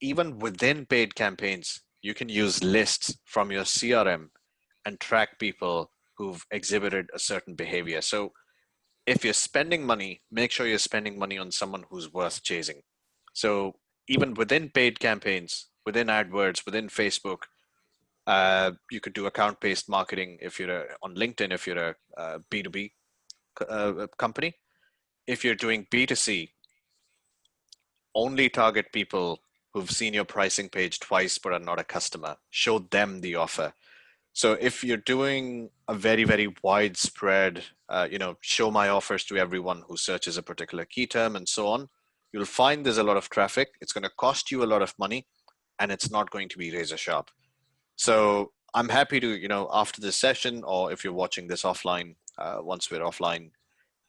Even within paid campaigns, you can use lists from your CRM and track people who've exhibited a certain behavior. So if you're spending money, make sure you're spending money on someone who's worth chasing. So even within paid campaigns, within AdWords, within Facebook, you could do account-based marketing if you're on LinkedIn, if you're a B2B company. If you're doing B2C, only target people who've seen your pricing page twice but are not a customer. Show them the offer. So if you're doing a very, very widespread, show my offers to everyone who searches a particular key term and so on, you'll find there's a lot of traffic. It's going to cost you a lot of money, and it's not going to be razor sharp. So I'm happy to, after this session, or if you're watching this offline, once we're offline,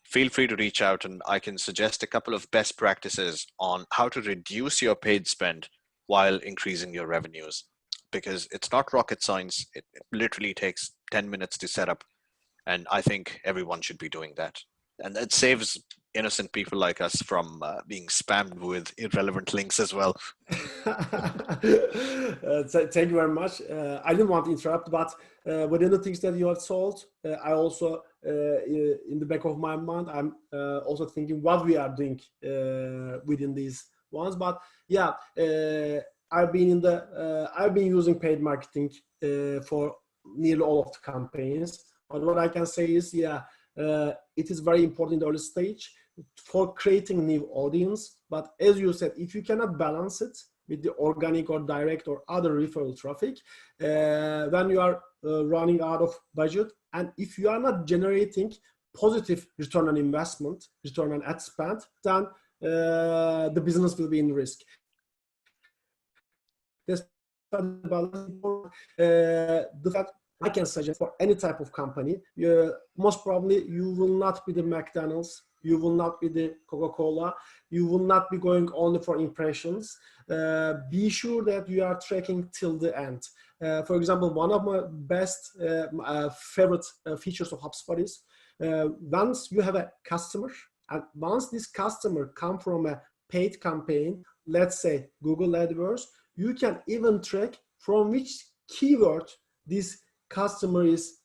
feel free to reach out and I can suggest a couple of best practices on how to reduce your paid spend while increasing your revenues. Because it's not rocket science. It literally takes 10 minutes to set up. And I think everyone should be doing that. And it saves innocent people like us from being spammed with irrelevant links as well. Thank you very much. I didn't want to interrupt, but within the things that you have told, I also, in the back of my mind, I'm also thinking what we are doing within these ones. But yeah, I've been using paid marketing for nearly all of the campaigns. But what I can say is, yeah, it is very important in the early stage for creating new audience. But as you said, if you cannot balance it with the organic or direct or other referral traffic, when you are running out of budget, and if you are not generating positive return on investment, return on ad spend, then the business will be in risk. That's the fact I can suggest for any type of company, most probably you will not be the McDonald's, you will not be the Coca-Cola, you will not be going only for impressions. Be sure that you are tracking till the end. For example, one of my best favorite features of HubSpot is once you have a customer, and once this customer come from a paid campaign, let's say Google AdWords, you can even track from which keyword this customer is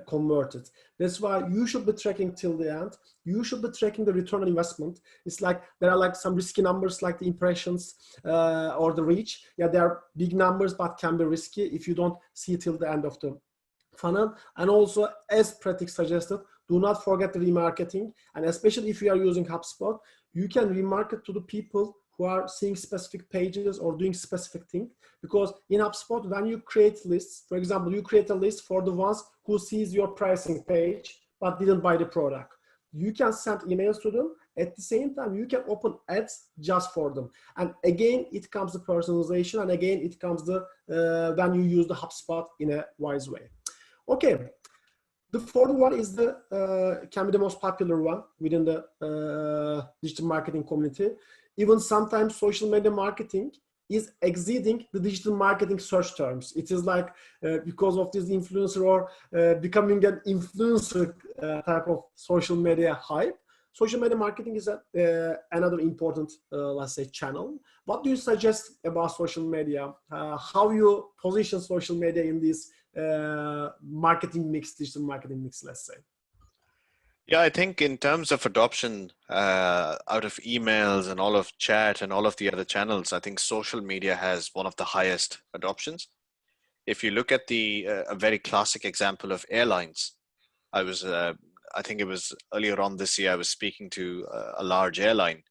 converted. That's why you should be tracking till the end. You should be tracking the return on investment. It's like there are like some risky numbers like the impressions or the reach. Yeah, they are big numbers but can be risky if you don't see till the end of the funnel. And also, as Prateek suggested, do not forget the remarketing. And especially if you are using HubSpot, you can remarket to the people who are seeing specific pages or doing specific things. Because in HubSpot, when you create lists, for example, you create a list for the ones who sees your pricing page but didn't buy the product. You can send emails to them. At the same time, you can open ads just for them. And again, it comes the personalization, and again, it comes the when you use the HubSpot in a wise way. Okay. The fourth one is can be the most popular one within the digital marketing community. Even sometimes social media marketing is exceeding the digital marketing search terms. It is like because of this influencer or becoming an influencer type of social media hype. Social media marketing is another important, let's say, channel. What do you suggest about social media? How you position social media in this marketing mix, digital marketing mix, let's say? Yeah, I think in terms of adoption, out of emails and all of chat and all of the other channels, I think social media has one of the highest adoptions. If you look at a very classic example of airlines, I think it was earlier on this year, I was speaking to a large airline,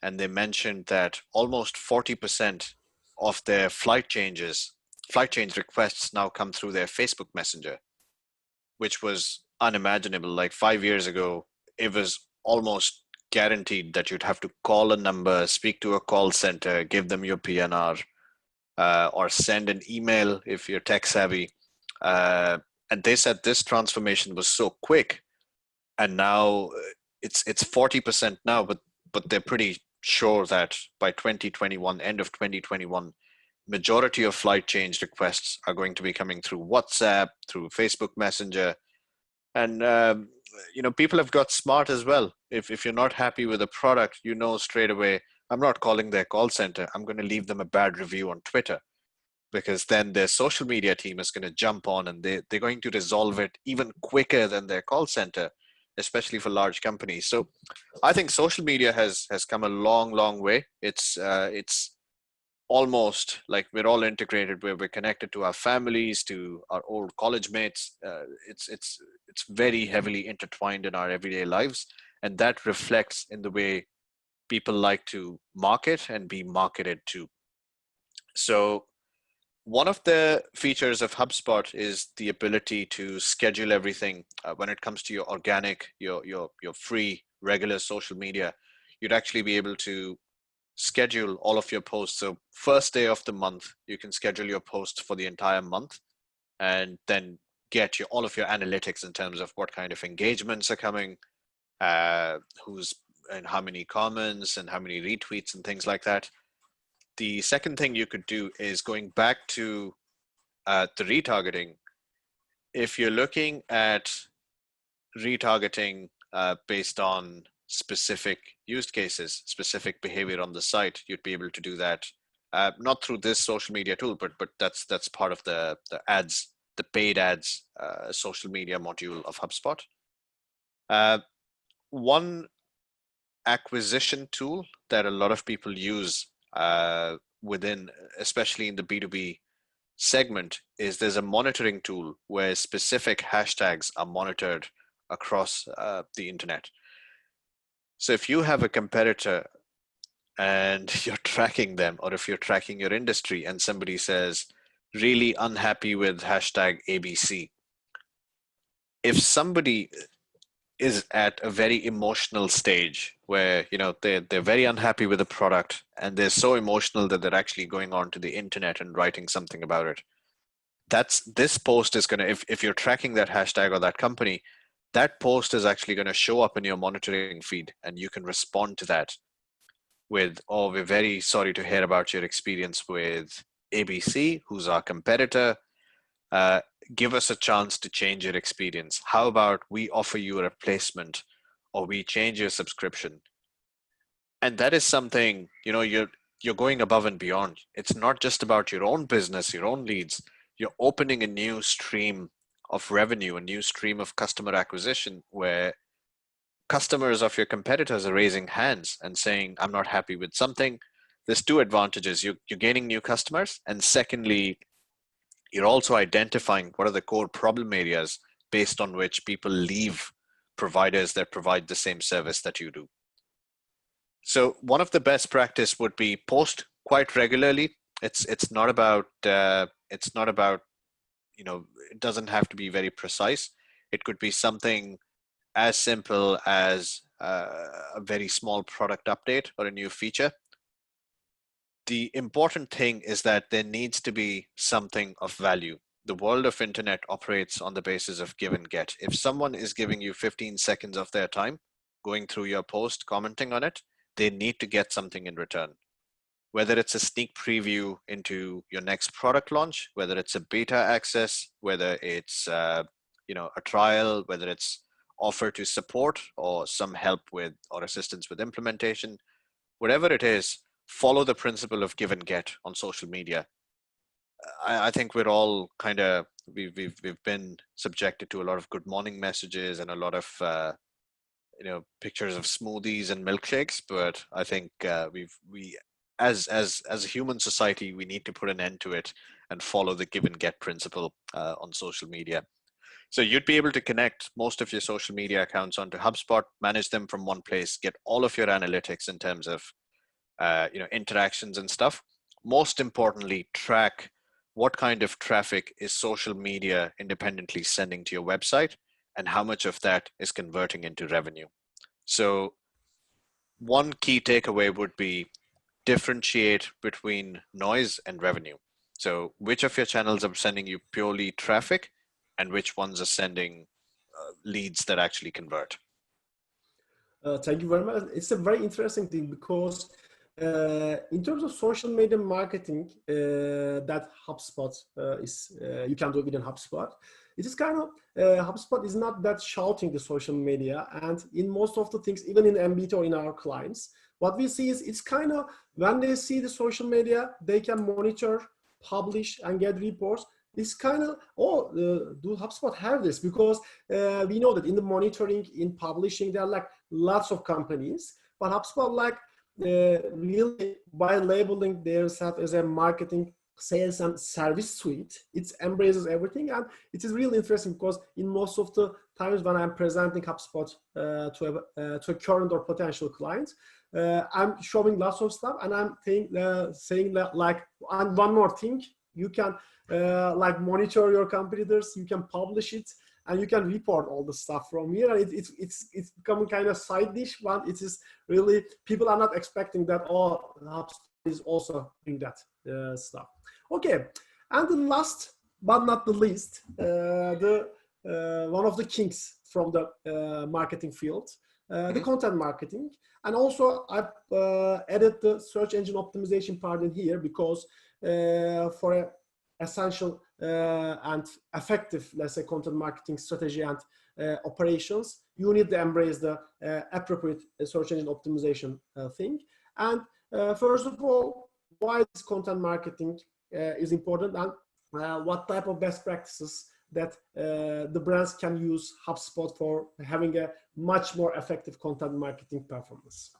and they mentioned that almost 40% of their flight change requests now come through their Facebook Messenger, which was unimaginable. Like 5 years ago, it was almost guaranteed that you'd have to call a number, speak to a call center, give them your PNR, or send an email if you're tech savvy. And they said this transformation was so quick, and now it's 40% now, but they're pretty sure that by 2021, end of 2021, majority of flight change requests are going to be coming through WhatsApp, through Facebook Messenger, and people have got smart as well. If you're not happy with a product, you know straight away, I'm not calling their call center. I'm going to leave them a bad review on Twitter, because then their social media team is going to jump on and they're going to resolve it even quicker than their call center, especially for large companies. So I think social media has come a long way. It's almost like we're all integrated, where we're connected to our families, to our old college mates. It's very heavily intertwined in our everyday lives, and that reflects in the way people like to market and be marketed to. So one of the features of HubSpot is the ability to schedule everything. When it comes to your organic, your free, regular social media, you'd actually be able to schedule all of your posts. So first day of the month, you can schedule your posts for the entire month, and then get all of your analytics in terms of what kind of engagements are coming, who's and how many comments and how many retweets and things like that. The second thing you could do is going back to the retargeting. If you're looking at retargeting based on specific use cases, specific behavior on the site, you'd be able to do that not through this social media tool, but that's part of the ads, the paid ads social media module of HubSpot. One acquisition tool that a lot of people use within, especially in the B2B segment, is there's a monitoring tool where specific hashtags are monitored across the internet. So if you have a competitor and you're tracking them, or if you're tracking your industry and somebody says, really unhappy with hashtag ABC, if somebody is at a very emotional stage where they're very unhappy with the product, and they're so emotional that they're actually going on to the internet and writing something about it, this post is going to, if you're tracking that hashtag or that company, that post is actually going to show up in your monitoring feed, and you can respond to that with, oh, we're very sorry to hear about your experience with ABC, who's our competitor. Give us a chance to change your experience. How about we offer you a replacement, or we change your subscription? And that is something, you're going above and beyond. It's not just about your own business, your own leads. You're opening a new stream of revenue, a new stream of customer acquisition, where customers of your competitors are raising hands and saying, I'm not happy with something. There's two advantages. You're gaining new customers, and secondly, you're also identifying what are the core problem areas based on which people leave providers that provide the same service that you do. So one of the best practice would be post quite regularly. It's not about it doesn't have to be very precise. It could be something as simple as a very small product update or a new feature. The important thing is that there needs to be something of value. The world of internet operates on the basis of give and get. If someone is giving you 15 seconds of their time, going through your post, commenting on it, they need to get something in return. whether it's a sneak preview into your next product launch, whether it's a beta access, whether it's a trial, whether it's offer to support or some help with or assistance with implementation, whatever it is, follow the principle of give and get on social media. I think we're all kind of we've been subjected to a lot of good morning messages and a lot of pictures of smoothies and milkshakes, but I think we as a human society, we need to put an end to it and follow the give and get principle on social media. So you'd be able to connect most of your social media accounts onto HubSpot, manage them from one place, get all of your analytics in terms of interactions and stuff. Most importantly, track what kind of traffic is social media independently sending to your website and how much of that is converting into revenue. So one key takeaway would be differentiate between noise and revenue. So which of your channels are sending you purely traffic and which ones are sending leads that actually convert? Thank you very much. It's a very interesting thing because in terms of social media marketing, that HubSpot you can do it within HubSpot. It is kind of HubSpot is not that shouting the social media, and in most of the things, even in Mbt or in our clients, what we see is it's kind of when they see the social media, they can monitor, publish, and get reports. It's kind of, do HubSpot have this? Because we know that in the monitoring, in publishing, there are like lots of companies, but HubSpot really by labeling themselves as a marketing, sales, and service suite, it embraces everything. And it is really interesting because in most of the times when I'm presenting HubSpot to a current or potential client, I'm showing lots of stuff, and I'm saying that and one more thing, you can monitor your competitors, you can publish it, and you can report all the stuff from here. And it's becoming kind of side dish one. It is really, people are not expecting that, HubSpot is also doing that stuff. Okay, and the last but not the least, one of the kings from the marketing field, the content marketing. And also I've added the search engine optimization part in here because for a essential and effective, let's say, content marketing strategy and operations, you need to embrace the appropriate search engine optimization thing. And first of all, why this content marketing is important, and what type of best practices that the brands can use HubSpot for having a much more effective content marketing performance.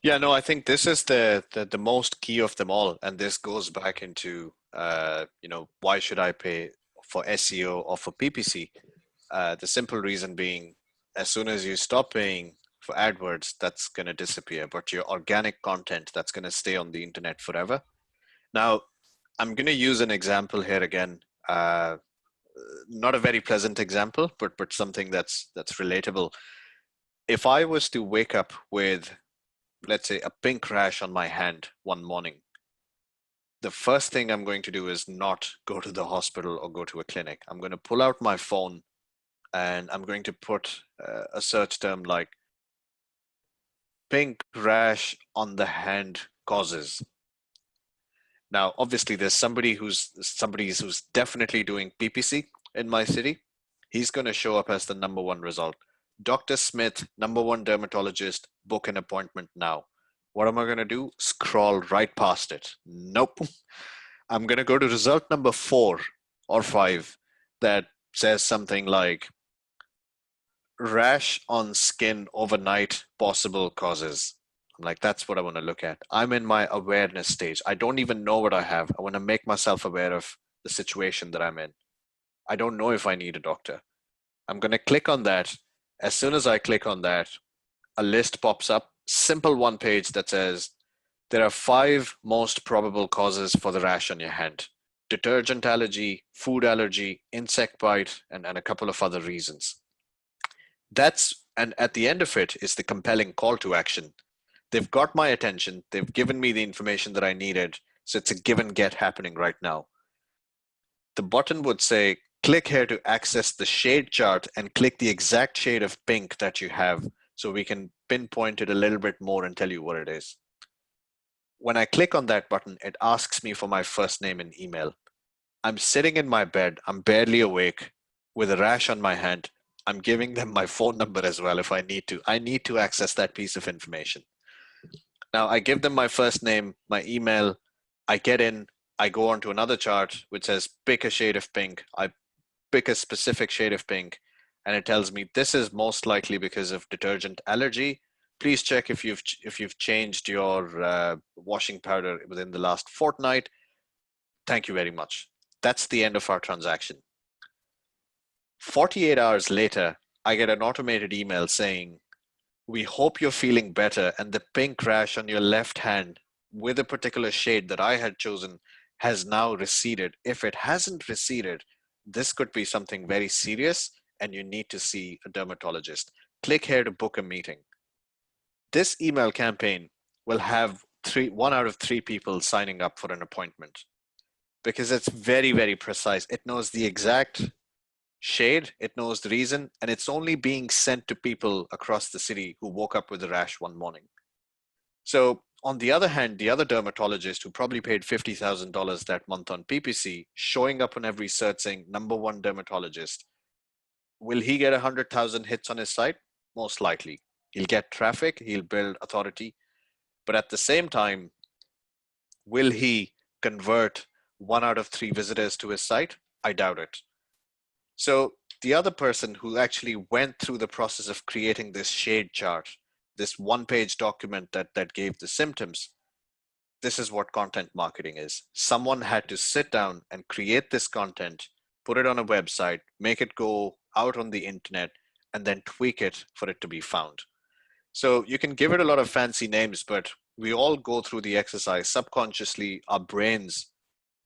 Yeah, no, I think this is the most key of them all, and this goes back into why should I pay for SEO or for PPC? The simple reason being, as soon as you stop paying for AdWords, that's going to disappear, but your organic content, that's going to stay on the internet forever. Now, I'm going to use an example here again, not a very pleasant example, but something that's relatable. If I was to wake up with, let's say, a pink rash on my hand one morning, the first thing I'm going to do is not go to the hospital or go to a clinic. I'm going to pull out my phone and I'm going to put a search term like pink rash on the hand causes. Now, obviously, there's somebody who's definitely doing PPC in my city. He's going to show up as the #1 result. Dr. Smith, #1 dermatologist, book an appointment now. What am I going to do? Scroll right past it. Nope. I'm going to go to result number 4 or 5 that says something like rash on skin overnight, possible causes. I'm like, that's what I want to look at. I'm in my awareness stage. I don't even know what I have. I want to make myself aware of the situation that I'm in. I don't know if I need a doctor. I'm going to click on that. As soon as I click on that, a list pops up, simple one page that says, there are 5 most probable causes for the rash on your hand: detergent allergy, food allergy, insect bite, and a couple of other reasons. And at the end of it is the compelling call to action. They've got my attention. They've given me the information that I needed. So it's a give and get happening right now. The button would say, click here to access the shade chart and click the exact shade of pink that you have so we can pinpoint it a little bit more and tell you what it is. when I click on that button, it asks me for my first name and email. I'm sitting in my bed, I'm barely awake with a rash on my hand. I'm giving them my phone number as well if I need to. I need to access that piece of information. Now I give them my first name, my email, I get in, I go on to another chart which says pick a shade of pink. I pick a specific shade of pink and it tells me this is most likely because of detergent allergy. Please check if you've changed your washing powder within the last fortnight. Thank you very much. That's the end of our transaction. 48 hours later, I get an automated email saying, we hope you're feeling better and the pink rash on your left hand with a particular shade that I had chosen has now receded. If it hasn't receded, this could be something very serious and you need to see a dermatologist. Click here to book a meeting. This email campaign will have 1 out of 3 people signing up for an appointment because it's very, very precise. It knows the exact shade, it knows the reason, and it's only being sent to people across the city who woke up with a rash one morning. So on the other hand, the other dermatologist who probably paid $50,000 that month on PPC, showing up on every search saying #1 dermatologist, will he get 100,000 hits on his site? Most likely. He'll get traffic, he'll build authority, but at the same time, will he convert 1 out of 3 visitors to his site? I doubt it. So the other person who actually went through the process of creating this shade chart, this one-page document that gave the symptoms, this is what content marketing is. Someone had to sit down and create this content, put it on a website, make it go out on the internet, and then tweak it for it to be found. So you can give it a lot of fancy names, but we all go through the exercise subconsciously. Our brains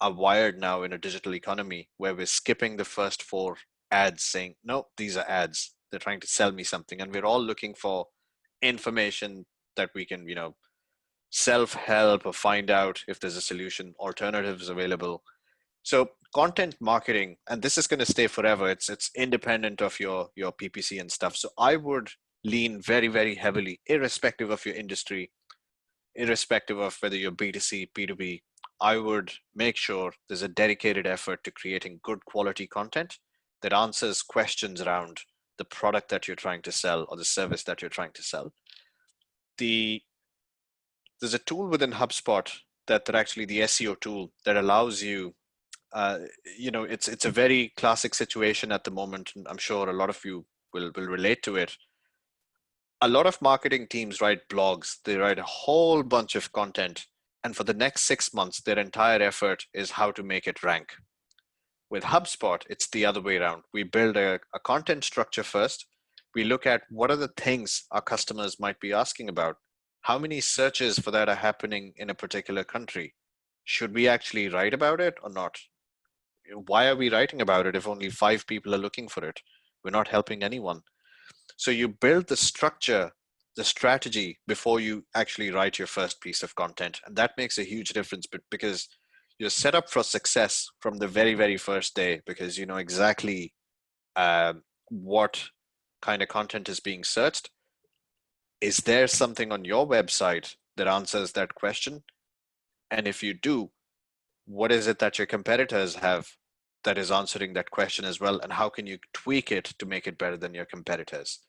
are wired now in a digital economy where we're skipping the first 4 ads saying, no, these are ads. They're trying to sell me something. And we're all looking for information that we can, self-help or find out if there's a solution, alternatives available. So content marketing, and this is going to stay forever. It's independent of your PPC and stuff. So I would lean very, very heavily, irrespective of your industry, irrespective of whether you're B2C, B2B, I would make sure there's a dedicated effort to creating good quality content that answers questions around the product that you're trying to sell or the service that you're trying to sell. There's a tool within HubSpot that actually the SEO tool that allows you, it's a very classic situation at the moment, and I'm sure a lot of you will relate to it. A lot of marketing teams write blogs, they write a whole bunch of content, and for the next 6 months, their entire effort is how to make it rank. With HubSpot, it's the other way around. We build a content structure first. We look at what are the things our customers might be asking about. How many searches for that are happening in a particular country? Should we actually write about it or not? Why are we writing about it if only 5 people are looking for it? We're not helping anyone. So you build the structure, the strategy before you actually write your first piece of content. And that makes a huge difference because you're set up for success from the very, very first day because you know exactly what kind of content is being searched. Is there something on your website that answers that question? And if you do, what is it that your competitors have that is answering that question as well? And how can you tweak it to make it better than your competitors?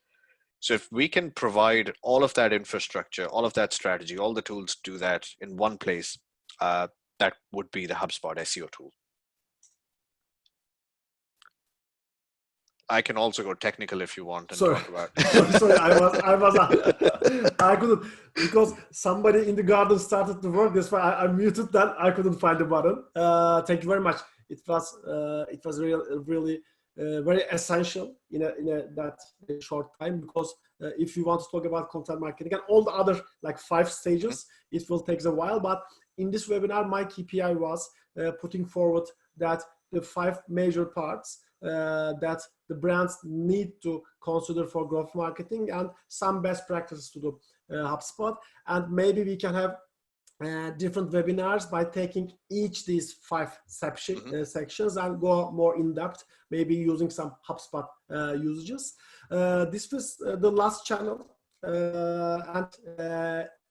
So if we can provide all of that infrastructure, all of that strategy, all the tools to do that in one place, that would be the HubSpot SEO tool. I can also go technical if you want and talk about. Sorry, I couldn't, because somebody in the garden started to work. That's why I muted that. I couldn't find the button. Thank you very much. It was really very essential in that short time, because if you want to talk about content marketing and all the other like 5 stages, it will take a while. But in this webinar, my KPI was putting forward that the 5 major parts that the brands need to consider for growth marketing and some best practices to do HubSpot. And maybe we can have different webinars by taking each these 5 sections and go more in depth, maybe using some HubSpot usages. This was the last channel. And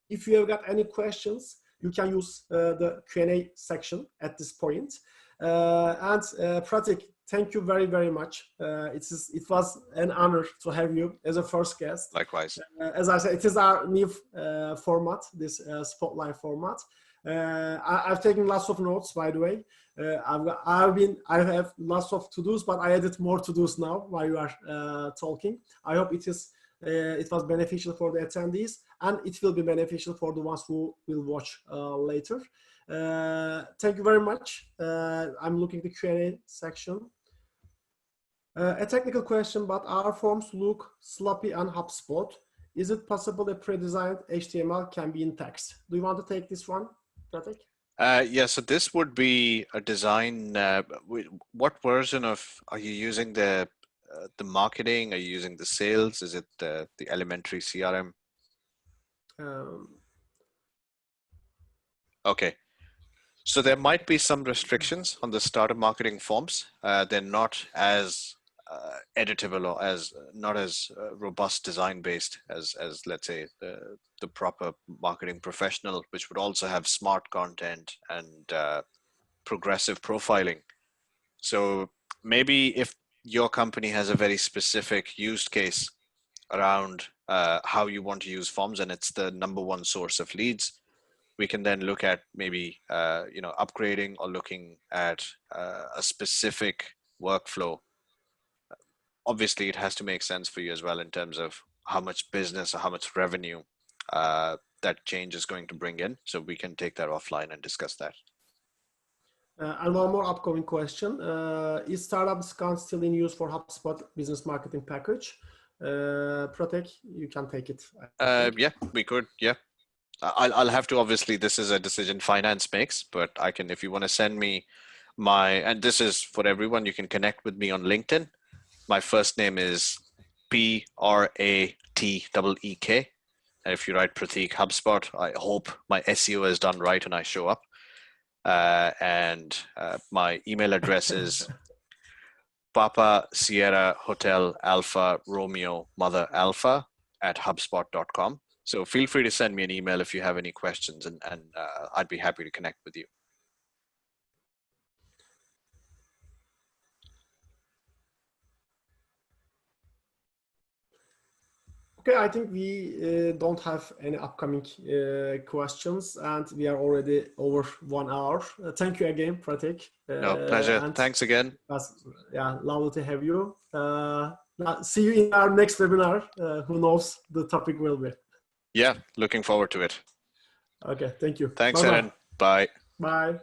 if you have got any questions, you can use the Q&A section at this point. Prateek, thank you very, very much. It was an honor to have you as a first guest. Likewise. As I said, it is our new format, this spotlight format. I've taken lots of notes, by the way. I have lots of to-dos, but I added more to-dos now while you are talking. I hope it was beneficial for the attendees, and it will be beneficial for the ones who will watch later. Thank you very much. I'm looking at the Q&A section. A technical question, but our forms look sloppy on HubSpot. Is it possible a pre-designed HTML can be in text? Do you want to take this one, Prateek? Yeah, so this would be a design. What version of are you using? The marketing? Are you using the sales? Is it the elementary CRM? Okay. So there might be some restrictions on the starter marketing forms. They're not as editable or not as robust design based as let's say the proper marketing professional, which would also have smart content and progressive profiling. So maybe if your company has a very specific use case around how you want to use forms and it's the #1 source of leads, we can then look at maybe upgrading or looking at a specific workflow. Obviously, it has to make sense for you as well in terms of how much business or how much revenue that change is going to bring in. So we can take that offline and discuss that. And one more upcoming question. Is startup discount still in use for HubSpot business marketing package? Prateek, you can take it. Yeah, we could. Yeah. I'll have to, obviously, this is a decision finance makes, but I can, if you want to send me and this is for everyone, you can connect with me on LinkedIn. My first name is Prateek. And if you write Prateek HubSpot, I hope my SEO is done right and I show up. And my email address is Papa Sierra Hotel Alpha Romeo Mother Alpha @hubspot.com. So feel free to send me an email if you have any questions, and I'd be happy to connect with you. Okay, I think we don't have any upcoming questions, and we are already over 1 hour. Thank you again, Prateek. No, pleasure. Thanks again. Yeah, lovely to have you. See you in our next webinar. Who knows the topic will be. Yeah, looking forward to it. Okay, thank you. Thanks, Eren. Bye. Bye.